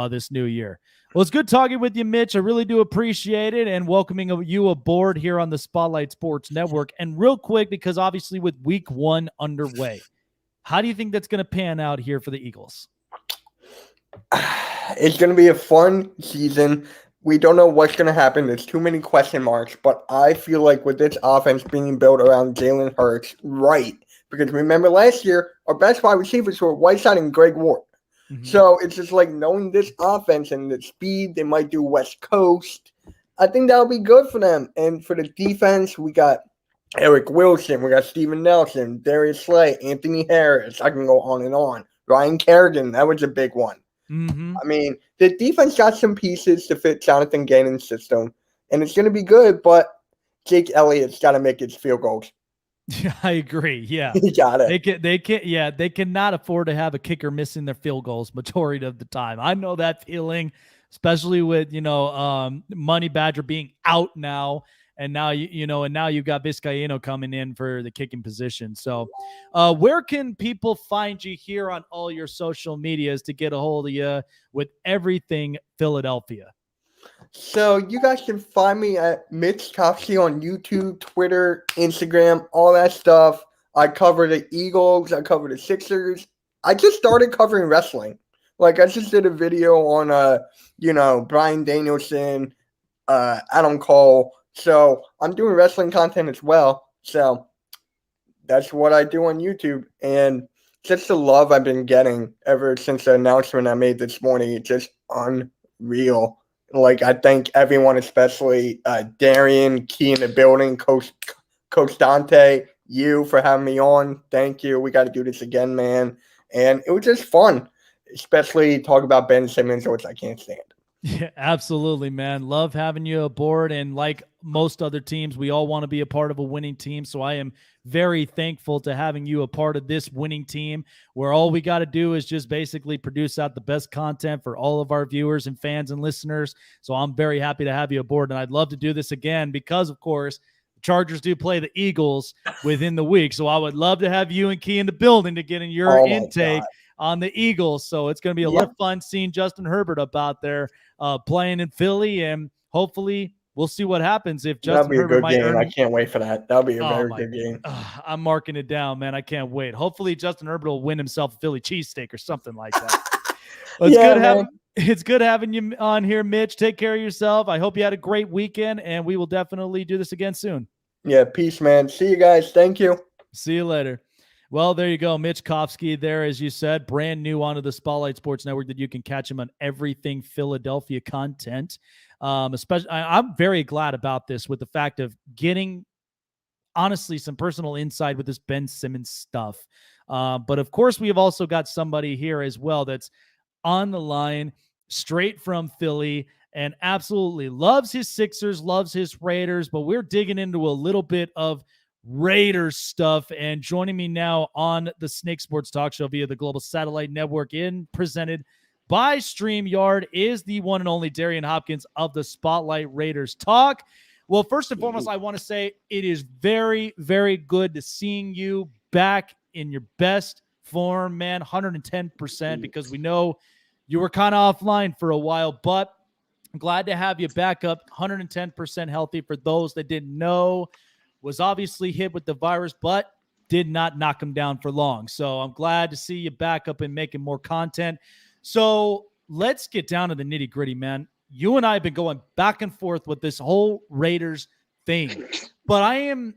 this new year. Well, it's good talking with you, Mitch. I really do appreciate it, and welcoming you aboard here on the Spotlight Sports Network. And real quick, because obviously with week 1 underway, how do you think that's going to pan out here for the Eagles? It's going to be a fun season. We don't know what's going to happen. There's too many question marks, but I feel like with this offense being built around Jalen Hurts, right? Because remember last year, our best wide receivers were Whiteside and Greg Ward. So it's just like knowing this offense and the speed, they might do West Coast. I think that'll be good for them. And for the defense, we got Eric Wilson, we got Steven Nelson, Darius Slay, Anthony Harris. I can go on and on. Ryan Kerrigan, that was a big one. I mean, the defense got some pieces to fit Jonathan Gannon's system, and it's going to be good, but Jake Elliott's got to make his field goals. Yeah, I agree. Yeah, he got it. They can't. Yeah, they cannot afford to have a kicker missing their field goals majority of the time. I know that feeling, especially with Money Badger being out now, and now now you've got Vizcaino coming in for the kicking position. So, where can people find you here on all your social medias to get a hold of you with everything Philadelphia? So you guys can find me at Mitch Topsy on YouTube, Twitter, Instagram, all that stuff. I cover the Eagles. I cover the Sixers. I just started covering wrestling. Like I just did a video on, Bryan Danielson, Adam Cole. So I'm doing wrestling content as well. So that's what I do on YouTube. And just the love I've been getting ever since the announcement I made this morning, it just unreal. Like, I thank everyone, especially Darian, Key in the building, Coach Dante, you for having me on. Thank you. We got to do this again, man. And it was just fun, especially talk about Ben Simmons, which I can't stand. Yeah, absolutely, man. Love having you aboard. And like most other teams, we all want to be a part of a winning team. So I am very thankful to having you a part of this winning team where all we got to do is just basically produce out the best content for all of our viewers and fans and listeners. So I'm very happy to have you aboard. And I'd love to do this again because, of course, the Chargers do play the Eagles within the week. So I would love to have you and Key in the building to get in your intake on the Eagles. So it's going to be a lot of fun seeing Justin Herbert up out there playing in Philly, and hopefully we'll see what happens if Justin Herbert might game. I can't wait for that. That'll be a very good game. I'm marking it down, man. I can't wait. Hopefully Justin Herbert will win himself a Philly cheesesteak or something like that. It's good having you on here, Mitch. Take care of yourself. I hope you had a great weekend, and we will definitely do this again soon. Yeah, peace, man. See you guys. Thank you. See you later. Well, there you go. Mitch Kofsky there, as you said, brand new onto the Spotlight Sports Network that you can catch him on everything Philadelphia content. Especially, I'm very glad about this with the fact of getting, honestly, some personal insight with this Ben Simmons stuff. But, of course, we have also got somebody here as well that's on the line straight from Philly and absolutely loves his Sixers, loves his Raiders, but we're digging into a little bit of Raiders stuff. And joining me now on the Snake Sports Talk Show via the Global Satellite Network presented by StreamYard is the one and only Darian Hopkins of the Spotlight Raiders Talk. Well, first and foremost, I want to say it is very, very good to seeing you back in your best form, man, 110%, because we know you were kind of offline for a while, but I'm glad to have you back up 110% healthy. For those that didn't know, was obviously hit with the virus, but did not knock him down for long. So I'm glad to see you back up and making more content. So let's get down to the nitty gritty, man. You and I have been going back and forth with this whole Raiders thing, but I am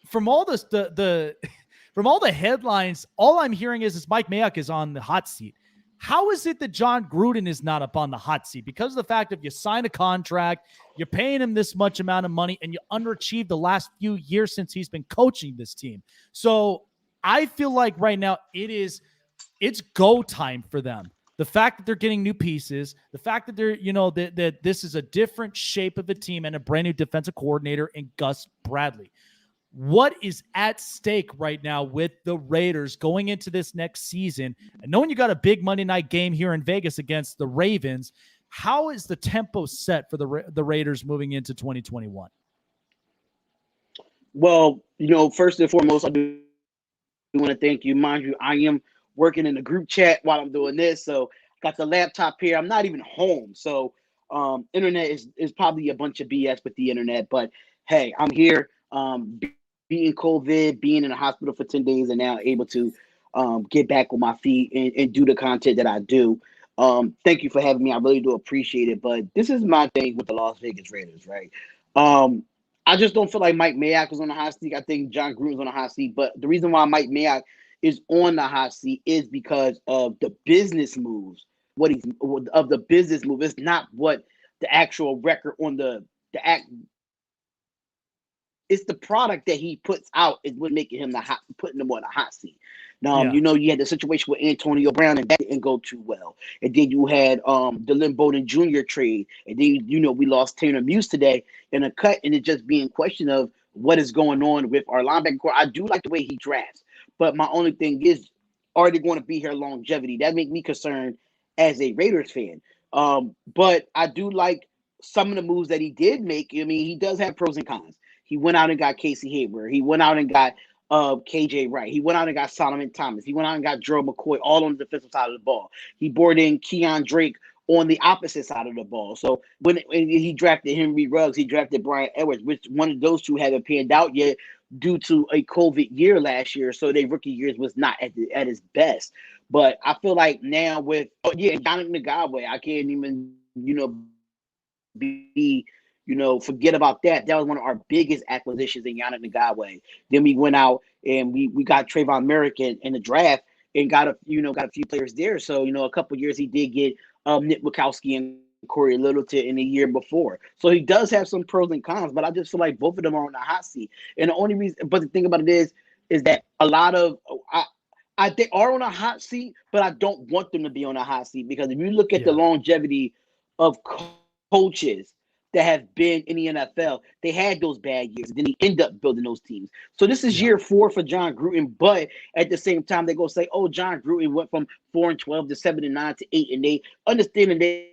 from all this, from all the headlines, all I'm hearing is Mike Mayock is on the hot seat. How is it that John Gruden is not up on the hot seat? Because of the fact that you sign a contract, you're paying him this much amount of money, and you underachieved the last few years since he's been coaching this team. So I feel like right now it's go time for them. The fact that they're getting new pieces, the fact that they're, that this is a different shape of a team and a brand new defensive coordinator in Gus Bradley. What is at stake right now with the Raiders going into this next season? And knowing you got a big Monday night game here in Vegas against the Ravens, how is the tempo set for the Raiders moving into 2021? Well, first and foremost, I do want to thank you. Mind you, I am working in a group chat while I'm doing this, so I got the laptop here. I'm not even home, so internet is probably a bunch of BS with the internet. But hey, I'm here. Being COVID, being in the hospital for 10 days, and now able to get back on my feet and do the content that I do. Thank you for having me. I really do appreciate it. But this is my thing with the Las Vegas Raiders, right? I just don't feel like Mike Mayock is on the hot seat. I think John Gruden's on the hot seat. But the reason why Mike Mayock is on the hot seat is because of the business moves. Of the business move. It's not what the actual record on the act. It's the product that he puts out is what making him putting him on the hot seat. Now, you had the situation with Antonio Brown, and that didn't go too well. And then you had the Lynn Bowden Jr. trade. And then, we lost Tanner Muse today in a cut, and it just being question of what is going on with our linebacker core. I do like the way he drafts, but my only thing is, are they going to be here longevity? That makes me concerned as a Raiders fan. But I do like some of the moves that he did make. I mean, he does have pros and cons. He went out and got Casey Hayward. He went out and got KJ Wright. He went out and got Solomon Thomas. He went out and got Gerald McCoy, all on the defensive side of the ball. He brought in Keon Drake on the opposite side of the ball. So when he drafted Henry Ruggs, he drafted Brian Edwards, which one of those two haven't panned out yet due to a COVID year last year. So their rookie years was not at his best. But I feel like now with Yannick Ngakoue, I can't even forget about that. That was one of our biggest acquisitions in Yannick Ngakoue. Then we went out and we got Trayvon Merrick in the draft and got a few players there. So, a couple of years he did get Nick Wachowski and Corey Littleton in the year before. So he does have some pros and cons, but I just feel like both of them are on the hot seat. And the only reason, but the thing about it is that a lot of they are on a hot seat, but I don't want them to be on a hot seat, because if you look at the longevity of coaches that have been in the NFL, they had those bad years, and then they end up building those teams. So this is year 4 for John Gruden, but at the same time, they go say, "Oh, John Gruden went from 4-12 to 7-9 to 8-8." Understanding they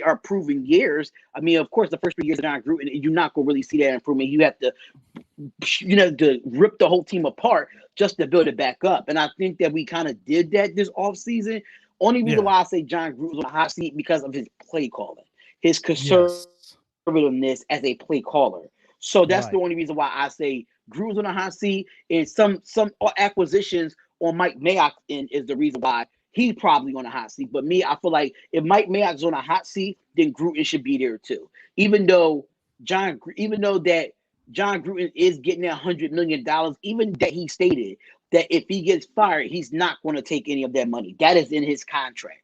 are proven years. I mean, of course, the first 3 years of John Gruden, you're not going to really see that improvement. You have to, to rip the whole team apart just to build it back up. And I think that we kind of did that this offseason. Only reason why I say John Gruden's on the hot seat because of his play calling, his conservativeness as a play caller. So that's the only reason why I say Gruden's on the hot seat. And some acquisitions on Mike Mayock is the reason why he's probably on a hot seat. But me, I feel like if Mike Mayock's on a hot seat, then Gruden should be there too. Even though John Gruden is getting that $100 million, even that he stated that if he gets fired, he's not going to take any of that money. That is in his contract.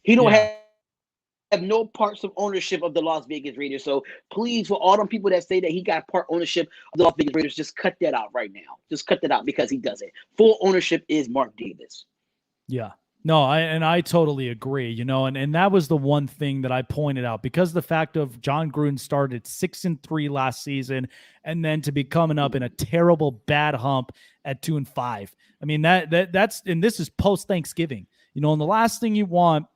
He don't have no parts of ownership of the Las Vegas Raiders. So please, for all them people that say that he got part ownership of the Las Vegas Raiders, just cut that out right now. Just cut that out, because he doesn't. Full ownership is Mark Davis. Yeah. No, I totally agree, and that was the one thing that I pointed out, because the fact of John Gruden started 6-3 last season, and then to be coming up in a terrible bad hump at 2-5. I mean, that's, and this is post Thanksgiving, and the last thing you want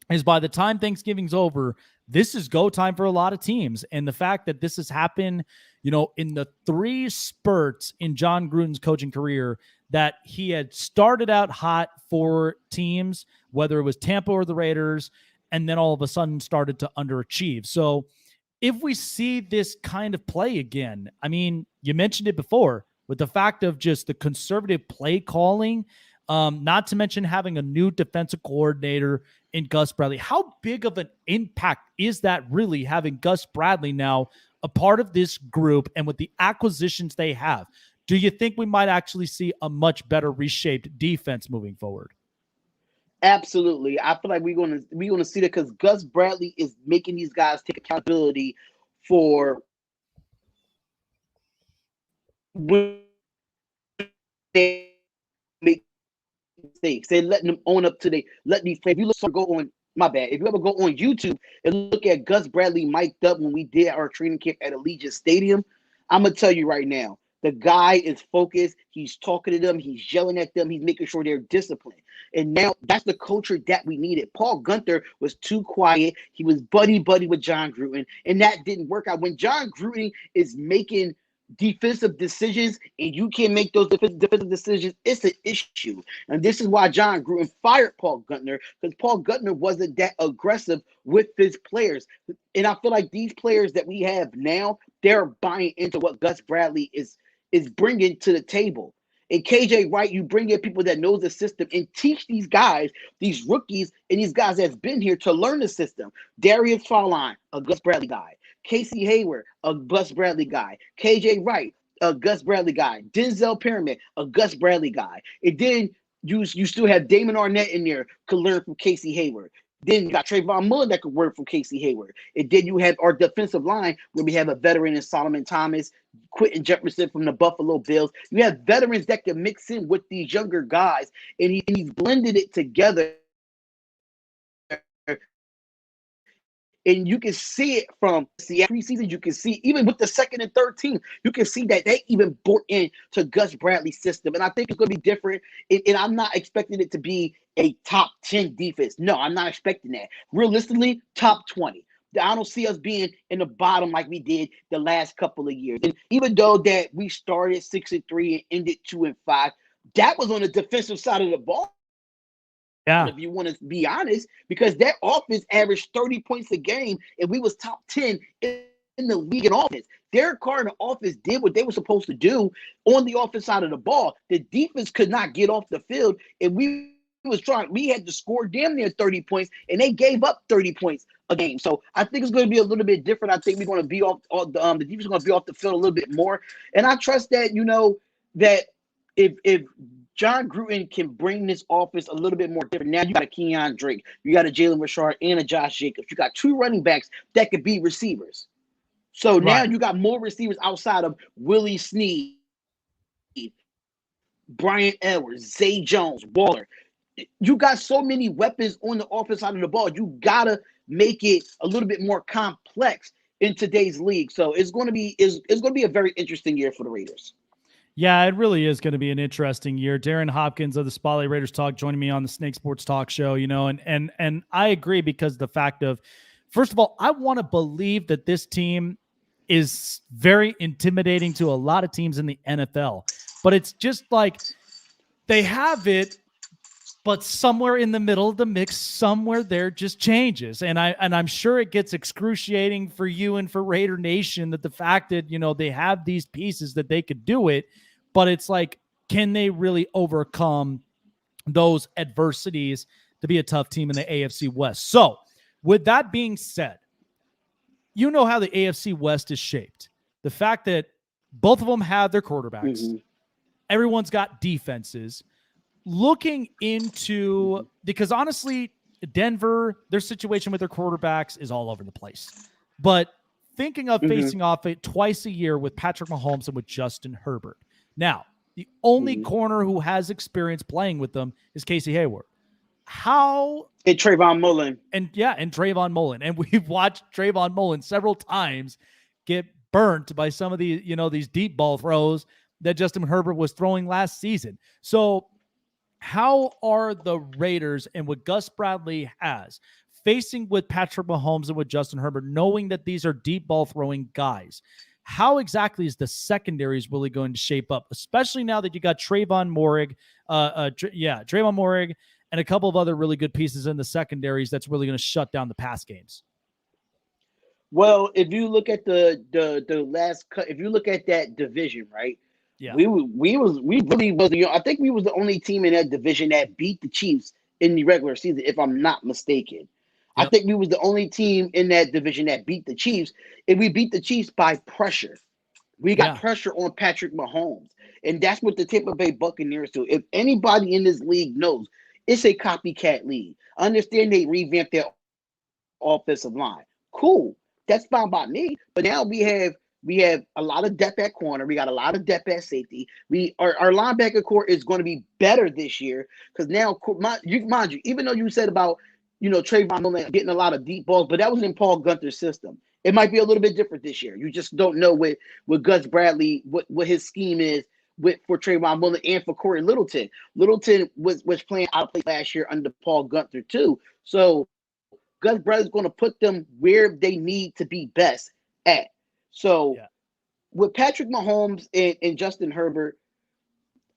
is, by the time Thanksgiving's over, this is go time for a lot of teams. And the fact that this has happened, in the 3 spurts in John Gruden's coaching career, that he had started out hot for teams, whether it was Tampa or the Raiders, and then all of a sudden started to underachieve. So if we see this kind of play again, I mean, you mentioned it before with the fact of just the conservative play calling, not to mention having a new defensive coordinator in Gus Bradley. How big of an impact is that really, having Gus Bradley now a part of this group, and with the acquisitions they have? Do you think we might actually see a much better reshaped defense moving forward? Absolutely. I feel like we're gonna see that, because Gus Bradley is making these guys take accountability for when they make mistakes. They're letting them own up to letting these players. If you ever go on YouTube and look at Gus Bradley mic'd up when we did our training camp at Allegiant Stadium, I'm gonna tell you right now, the guy is focused. He's talking to them. He's yelling at them. He's making sure they're disciplined. And now that's the culture that we needed. Paul Gunther was too quiet. He was buddy-buddy with John Gruden, and that didn't work out. When John Gruden is making defensive decisions and you can't make those defensive decisions, it's an issue. And this is why John Gruden fired Paul Gunther, because Paul Gunther wasn't that aggressive with his players. And I feel like these players that we have now, they're buying into what Gus Bradley is bringing to the table. And KJ Wright, you bring in people that knows the system and teach these guys, these rookies, and these guys that's been here to learn the system. Darius Fallon, a Gus Bradley guy. Casey Hayward, a Gus Bradley guy. KJ Wright, a Gus Bradley guy. Denzel Perriman, a Gus Bradley guy. And then you still have Damon Arnett in there, could learn from Casey Hayward. Then you got Trayvon Mullen that could work from Casey Hayward. And then you have our defensive line, where we have a veteran in Solomon Thomas, Quentin Jefferson from the Buffalo Bills. You have veterans that can mix in with these younger guys, and he's blended it together. And you can see it from the preseason. You can see, even with the second and third team, you can see that they even bought into Gus Bradley's system. And I think it's going to be different. And I'm not expecting it to be a top 10 defense. No, I'm not expecting that. Realistically, top 20. I don't see us being in the bottom like we did the last couple of years. And even though that we started 6-3 and ended 2-5, that was on the defensive side of the ball. Yeah. If you want to be honest, because that offense averaged 30 points a game, and we was top 10 in the league in offense. Derek Carr and the offense did what they were supposed to do on the offense side of the ball. The defense could not get off the field, and we had to score damn near 30 points, and they gave up 30 points a game. So I think it's going to be a little bit different. I think we're going to be off the defense is going to be off the field a little bit more, and I trust that that if John Gruden can bring this offense a little bit more different. Now you got a Kenyon Drake, you got a Jalen Richard, and a Josh Jacobs. You got 2 running backs that could be receivers. So now you got more receivers outside of Willie Snead, Brian Edwards, Zay Jones, Waller. You got so many weapons on the offense side of the ball. You gotta make it a little bit more complex in today's league. So it's going to be a very interesting year for the Raiders. Yeah, it really is going to be an interesting year. Darren Hopkins of the Spotlight Raiders Talk joining me on the Snake Sports Talk show, and I agree because the fact of, first of all, I want to believe that this team is very intimidating to a lot of teams in the NFL, but it's just like they have it, but somewhere in the middle of the mix, somewhere there just changes. And I'm sure it gets excruciating for you and for Raider Nation that the fact that, they have these pieces that they could do it, but it's like, can they really overcome those adversities to be a tough team in the AFC West? So with that being said, you know how the AFC West is shaped. The fact that both of them have their quarterbacks. Mm-hmm. Everyone's got defenses. Looking into, because honestly, Denver, their situation with their quarterbacks is all over the place. But thinking of facing off it twice a year with Patrick Mahomes and with Justin Herbert. Now, the only corner who has experience playing with them is Casey Hayward. How? And Trayvon Mullen. And Trayvon Mullen. And we've watched Trayvon Mullen several times get burnt by some of the, these deep ball throws that Justin Herbert was throwing last season. So how are the Raiders and what Gus Bradley has facing with Patrick Mahomes and with Justin Herbert, knowing that these are deep ball throwing guys? How exactly is the secondaries really going to shape up, especially now that you got Trayvon Moehrig, Trayvon Moehrig, and a couple of other really good pieces in the secondaries that's really going to shut down the pass games? Well, if you look at the last cut, if you look at that division, right? Yeah, we really was. I think we was the only team in that division that beat the Chiefs in the regular season, if I'm not mistaken. Yep. I think we was the only team in that division that beat the Chiefs, and we beat the Chiefs by pressure. We got pressure on Patrick Mahomes, and that's what the Tampa Bay Buccaneers do. If anybody in this league knows, it's a copycat league. I understand they revamped their offensive line. Cool, that's fine by me. But now we have a lot of depth at corner. We got a lot of depth at safety. Our linebacker core is going to be better this year because now, mind you, even though you said about Trayvon Mullen getting a lot of deep balls, but that was in Paul Gunther's system. It might be a little bit different this year. You just don't know with Gus Bradley what his scheme is for Trayvon Mullen and for Corey Littleton. Littleton was playing out of place last year under Paul Gunther too. So Gus Bradley's going to put them where they need to be best at. So with Patrick Mahomes and Justin Herbert,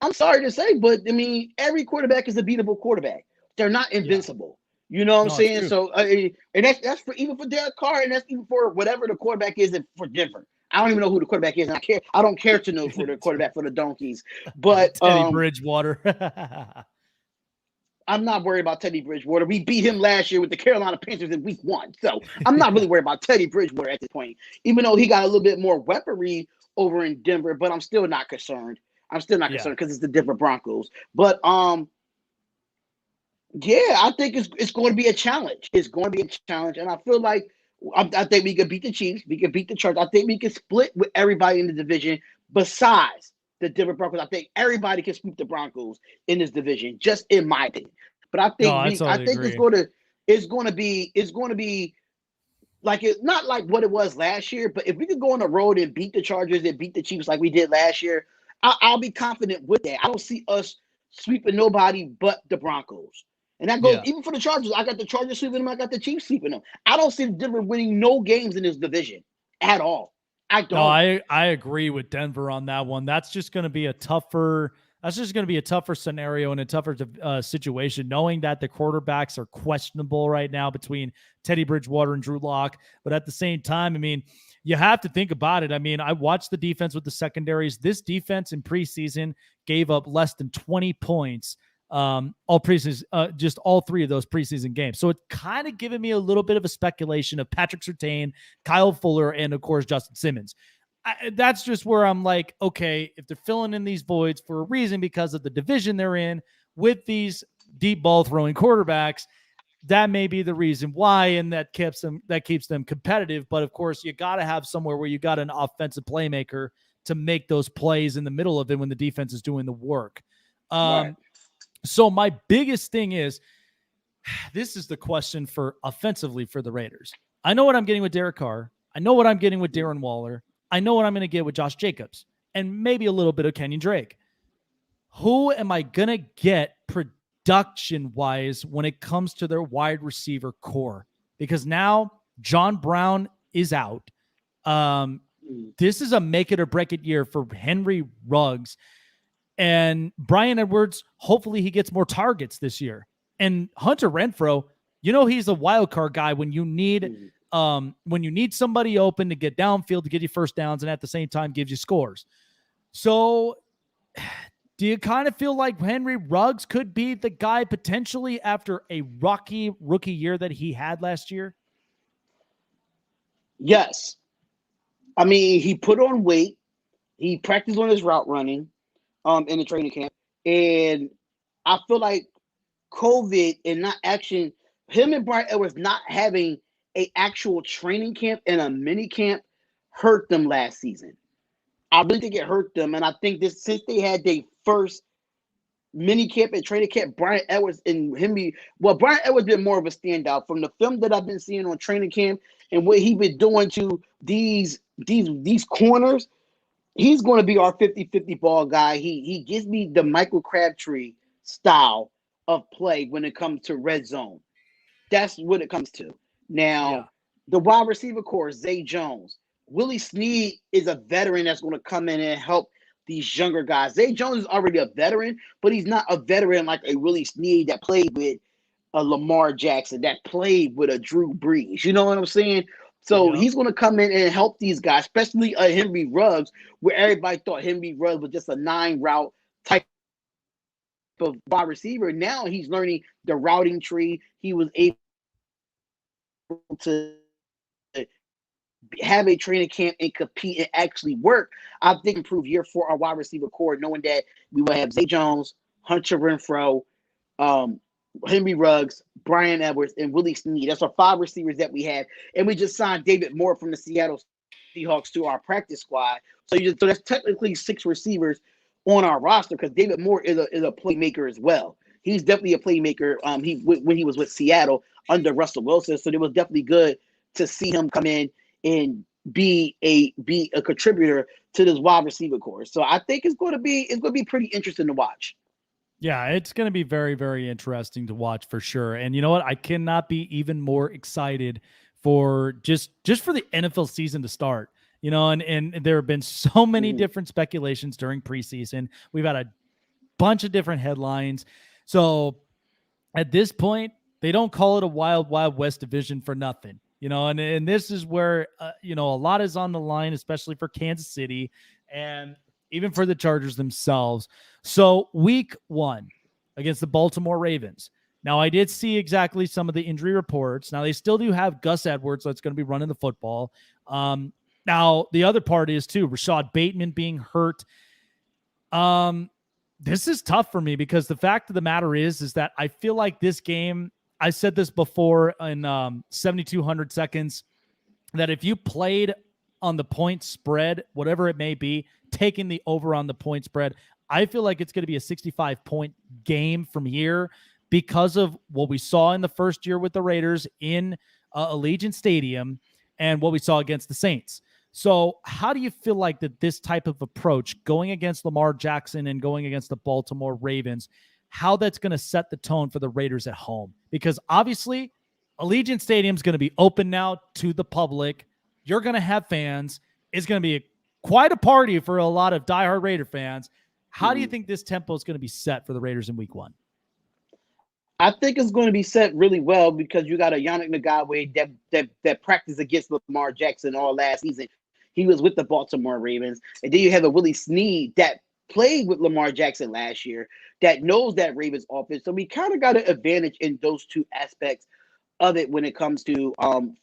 I'm sorry to say, but I mean, every quarterback is a beatable quarterback. They're not invincible. You know what I'm saying? So, and that's for even for Derek Carr, and that's even for whatever the quarterback is for Denver. I don't even know who the quarterback is. And I don't care to know for the quarterback for the Donkeys. But Teddy Bridgewater. I'm not worried about Teddy Bridgewater. We beat him last year with the Carolina Panthers in week 1. So I'm not really worried about Teddy Bridgewater at this point, even though he got a little bit more weaponry over in Denver, but I'm still not concerned. Concerned because it's the Denver Broncos. But I think it's going to be a challenge. It's going to be a challenge. And I feel like I think we could beat the Chiefs. We could beat the Chargers. I think we could split with everybody in the division besides the Denver Broncos. I think everybody can sweep the Broncos in this division, just in my opinion. But I think it's going to be like it's not like what it was last year. But if we could go on the road and beat the Chargers and beat the Chiefs like we did last year, I'll be confident with that. I don't see us sweeping nobody but the Broncos. And that goes even for the Chargers. I got the Chargers sweeping them. I got the Chiefs sweeping them. I don't see Denver winning no games in this division at all. I don't. No, I agree with Denver on that one. That's just going to be a tougher scenario and a tougher situation, knowing that the quarterbacks are questionable right now between Teddy Bridgewater and Drew Lock. But at the same time, I mean, you have to think about it. I mean, I watched the defense with the secondaries. This defense in preseason gave up less than 20 points all preseason, just all 3 of those preseason games. So it's kind of given me a little bit of a speculation of Patrick Surtain, Kyle Fuller, and of course Justin Simmons. that's just where I'm like, okay, if they're filling in these voids for a reason because of the division they're in with these deep ball throwing quarterbacks, that may be the reason why, and that keeps them competitive. But of course, you got to have somewhere where you got an offensive playmaker to make those plays in the middle of it when the defense is doing the work. Right. So my biggest thing is, this is the question for offensively for the Raiders. I know what I'm getting with Derek Carr. I know what I'm getting with Darren Waller. I know what I'm going to get with Josh Jacobs and maybe a little bit of Kenyon Drake. Who am I going to get production-wise when it comes to their wide receiver core? Because now John Brown is out. This is a make-it-or-break-it year for Henry Ruggs. And Bryan Edwards, hopefully he gets more targets this year. And Hunter Renfrow, he's a wild card guy when you need somebody open to get downfield, to get you first downs, and at the same time gives you scores. So do you kind of feel like Henry Ruggs could be the guy potentially after a rocky rookie year that he had last year? Yes. I mean, he put on weight. He practiced on his route running in the training camp. And I feel like COVID and not action, him and Bryan Edwards not having a actual training camp and a mini camp hurt them last season. I really think it hurt them. And I think this, since they had their first mini camp and training camp, Bryan Edwards and Henry, Bryan Edwards been more of a standout from the film that I've been seeing on training camp and what he been doing to these corners. He's going to be our 50-50 ball guy. He gives me the Michael Crabtree style of play when it comes to red zone. That's what it comes to. Now, the wide receiver core, Zay Jones. Willie Snead is a veteran that's going to come in and help these younger guys. Zay Jones is already a veteran, but he's not a veteran like a Willie Snead that played with a Lamar Jackson, that played with a Drew Brees. You know what I'm saying? So he's going to come in and help these guys, especially Henry Ruggs, where everybody thought Henry Ruggs was just a 9-route type of wide receiver. Now he's learning the routing tree. He was able to have a training camp and compete and actually work. I think improve year for our wide receiver core, knowing that we will have Zay Jones, Hunter Renfrow, Henry Ruggs, Bryan Edwards, and Willie Snead. That's our 5 receivers that we have. And we just signed David Moore from the Seattle Seahawks to our practice squad. So that's technically 6 receivers on our roster because David Moore is a playmaker as well. He's definitely a playmaker. When he was with Seattle under Russell Wilson. So it was definitely good to see him come in and be a contributor to this wide receiver core. So I think it's going to be pretty interesting to watch. Yeah, it's going to be very, very interesting to watch for sure. And you know what? I cannot be even more excited for just for the NFL season to start. And there have been so many different speculations during preseason. We've had a bunch of different headlines. So at this point, they don't call it a Wild Wild West division for nothing. And this is where, a lot is on the line, especially for Kansas City and even for the Chargers themselves. So week 1 against the Baltimore Ravens. Now, I did see exactly some of the injury reports. Now, they still do have Gus Edwards that's going to be running the football. Now, the other part is, too, Rashad Bateman being hurt. This is tough for me because the fact of the matter is that I feel like this game, I said this before in 7,200 seconds, that if you played on the point spread, whatever it may be, taking the over on the point spread, I feel like it's going to be a 65-point game from here because of what we saw in the first year with the Raiders in Allegiant Stadium and what we saw against the Saints. So how do you feel like that this type of approach going against Lamar Jackson and going against the Baltimore Ravens, how that's going to set the tone for the Raiders at home? Because obviously Allegiant Stadium is going to be open now to the public. You're going to have fans. It's going to be quite a party for a lot of diehard Raider fans. How do you think this tempo is going to be set for the Raiders in week 1? I think it's going to be set really well because you got a Yannick Ngakoue that practiced against Lamar Jackson all last season. He was with the Baltimore Ravens. And then you have a Willie Snead that played with Lamar Jackson last year that knows that Ravens offense. So we kind of got an advantage in those 2 aspects of it when it comes to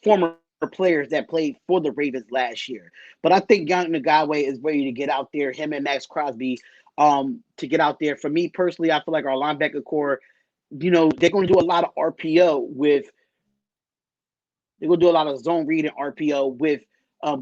former players that played for the Ravens last year. But I think Yannick Ngakoue is ready to get out there, him and Max Crosby, to get out there. For me personally, I feel like our linebacker core, they're going to do a lot of RPO they're going to do a lot of zone read and RPO with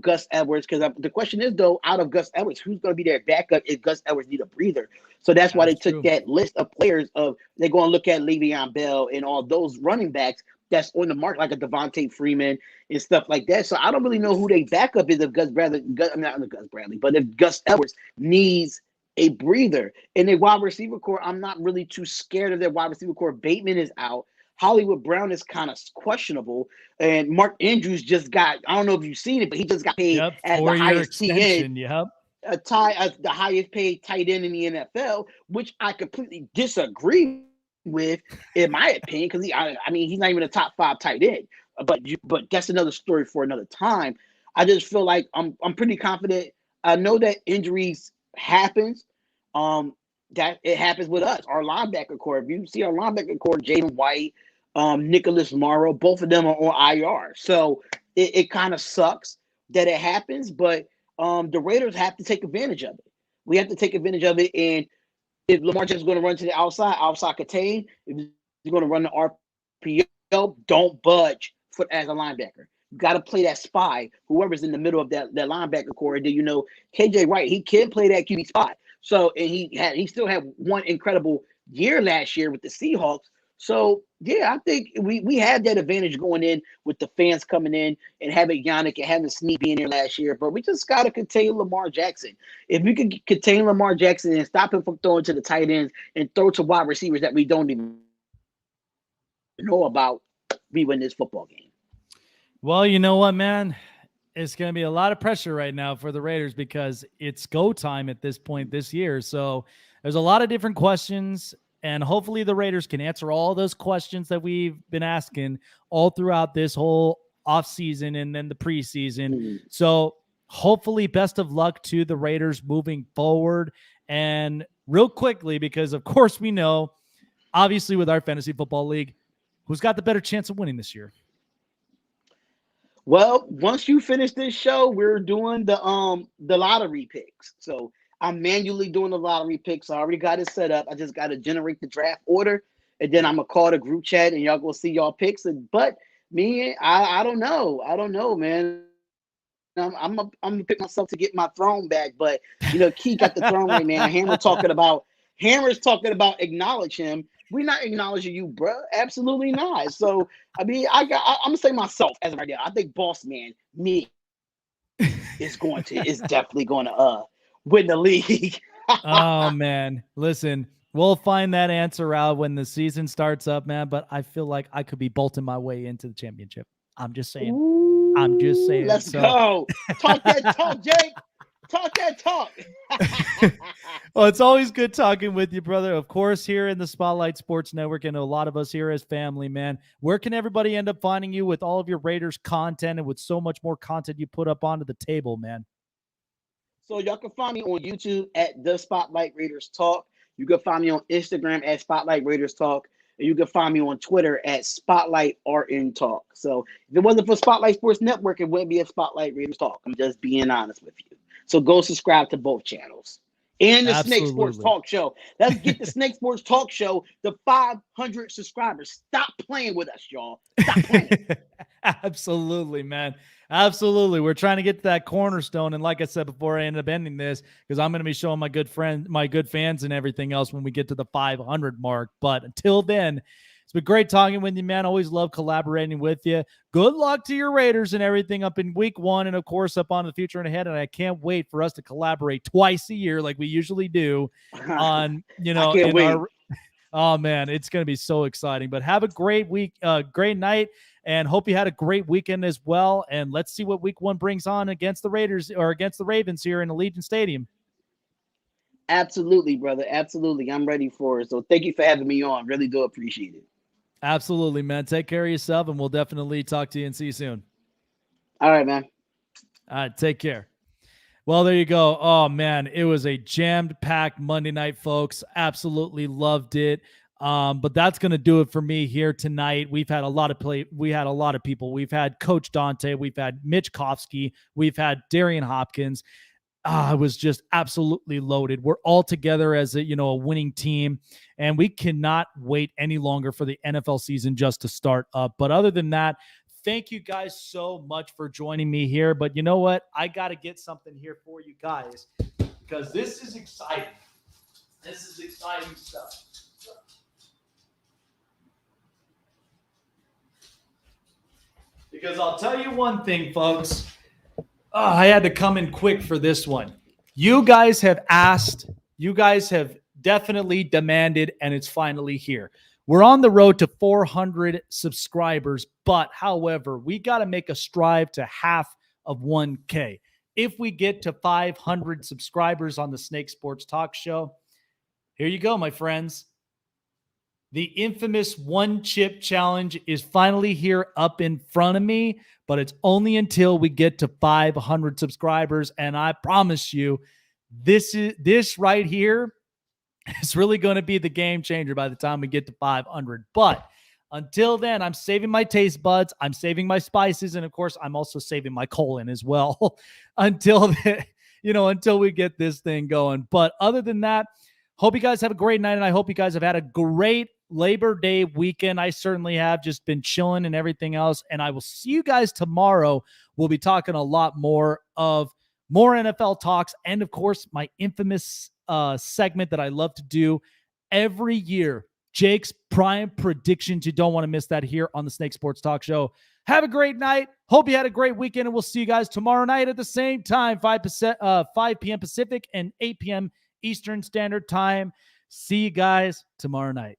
Gus Edwards. Because the question is, though, out of Gus Edwards, who's going to be their backup if Gus Edwards need a breather? So that's why they took that list of players they're going to look at Le'Veon Bell and all those running backs that's on the market, like a Devontae Freeman and stuff like that. So I don't really know who their backup is if Gus Bradley, but if Gus Edwards needs a breather. In their wide receiver core, I'm not really too scared of their wide receiver core. Bateman is out. Hollywood Brown is kind of questionable. And Mark Andrews just got, I don't know if you've seen it, but he just got paid as the highest TN. The highest paid tight end in the NFL, which I completely disagree with, in my opinion, because he's not even a top 5 tight end. But that's another story for another time. I just feel like I'm pretty confident. I know that injuries happens. That it happens with us. Our linebacker core. If you see our linebacker core, Jaden White, Nicholas Morrow, both of them are on IR. So it kind of sucks that it happens, but the Raiders have to take advantage of it. We have to take advantage of it, and if Lamar Jackson's going to run to the outside contain. If he's going to run the RPO, don't budge as a linebacker. You got to play that spy, whoever's in the middle of that linebacker core. And then KJ Wright, he can play that QB spot. So, and he still had one incredible year last year with the Seahawks. So, yeah, I think we had that advantage going in with the fans coming in and having Yannick and having Snead being there last year. But we just got to contain Lamar Jackson. If we can contain Lamar Jackson and stop him from throwing to the tight ends and throw to wide receivers that we don't even know about, we win this football game. Well, you know what, man? It's going to be a lot of pressure right now for the Raiders because it's go time at this point this year. So there's a lot of different questions, and hopefully the Raiders can answer all those questions that we've been asking all throughout this whole offseason and then the preseason. Mm-hmm. So hopefully best of luck to the Raiders moving forward. And real quickly, because of course we know, obviously with our fantasy football league, who's got the better chance of winning this year? Well, once you finish this show, we're doing the lottery picks. So I'm manually doing the lottery picks. I already got it set up. I just got to generate the draft order, and then I'm gonna call the group chat, and y'all gonna see y'all picks. But me, I don't know. I don't know, man. I'm gonna pick myself to get my throne back. But Key got the throne right now. Hammer's talking about acknowledge him. We're not acknowledging you, bro. Absolutely not. So, I'm gonna say myself as of right now. I think boss man, me, is definitely going to win the league. Oh man, listen, we'll find that answer out when the season starts up, man. But I feel like I could be bolting my way into the championship. I'm just saying. Ooh, Let's go. Talk that talk, Jake. Talk that talk. Well, it's always good talking with you, brother. Of course, here in the Spotlight Sports Network, and a lot of us here as family, man. Where can everybody end up finding you with all of your Raiders content and with so much more content you put up onto the table, man? So y'all can find me on YouTube at The Spotlight Raiders Talk. You can find me on Instagram at Spotlight Raiders Talk. And you can find me on Twitter at Spotlight RN Talk. So if it wasn't for Spotlight Sports Network, it wouldn't be a Spotlight Raiders Talk. I'm just being honest with you. So go subscribe to both channels. And the Snake Sports Talk Show. Let's get the Snake Sports Talk Show to 500 subscribers. Stop playing with us, y'all. Stop playing. Absolutely, man. Absolutely. We're trying to get to that cornerstone. And like I said before I end up ending this, because I'm going to be showing my good fans and everything else when we get to the 500 mark. But until then, it's been great talking with you, man. Always love collaborating with you. Good luck to your Raiders and everything up in week 1 and, of course, up on the future and ahead. And I can't wait for us to collaborate twice a year like we usually do on, oh, man, it's going to be so exciting. But have a great week, great night, and hope you had a great weekend as well. And let's see what week 1 brings on against the Raiders or against the Ravens here in Allegiant Stadium. Absolutely, brother. Absolutely. I'm ready for it. So thank you for having me on. Really do appreciate it. Absolutely, man. Take care of yourself, and we'll definitely talk to you and see you soon. All right, man. All right, take care. Well, there you go. Oh, man, it was a jammed-packed Monday night, folks. Absolutely loved it. But that's going to do it for me here tonight. We've had a lot of people. We've had Coach Dante. We've had Mitch Kofsky. We've had Darian Hopkins. It was just absolutely loaded. We're all together as a winning team, and we cannot wait any longer for the NFL season just to start up. But other than that, thank you guys so much for joining me here. But you know what? I got to get something here for you guys because this is exciting. This is exciting stuff. Because I'll tell you one thing, folks. I had to come in quick for this one. You guys have asked. You guys have definitely demanded, and it's finally here. We're on the road to 400 subscribers, but however, we got to make a strive to half of 1K. If we get to 500 subscribers on the Snake Sports Talk Show, here you go, my friends. The infamous one chip challenge is finally here up in front of me, but it's only until we get to 500 subscribers. And I promise you, this right here is really going to be the game changer by the time we get to 500. But until then, I'm saving my taste buds. I'm saving my spices. And of course, I'm also saving my colon as well until we get this thing going. But other than that, hope you guys have a great night. And I hope you guys have had a great Labor Day weekend. I certainly have just been chilling and everything else. And I will see you guys tomorrow. We'll be talking a lot more NFL talks. And of course, my infamous segment that I love to do every year, Jake's Prime Predictions. You don't want to miss that here on the Snake Sports Talk Show. Have a great night. Hope you had a great weekend. And we'll see you guys tomorrow night at the same time, 5 p.m. Pacific and 8 p.m. Eastern Standard Time. See you guys tomorrow night.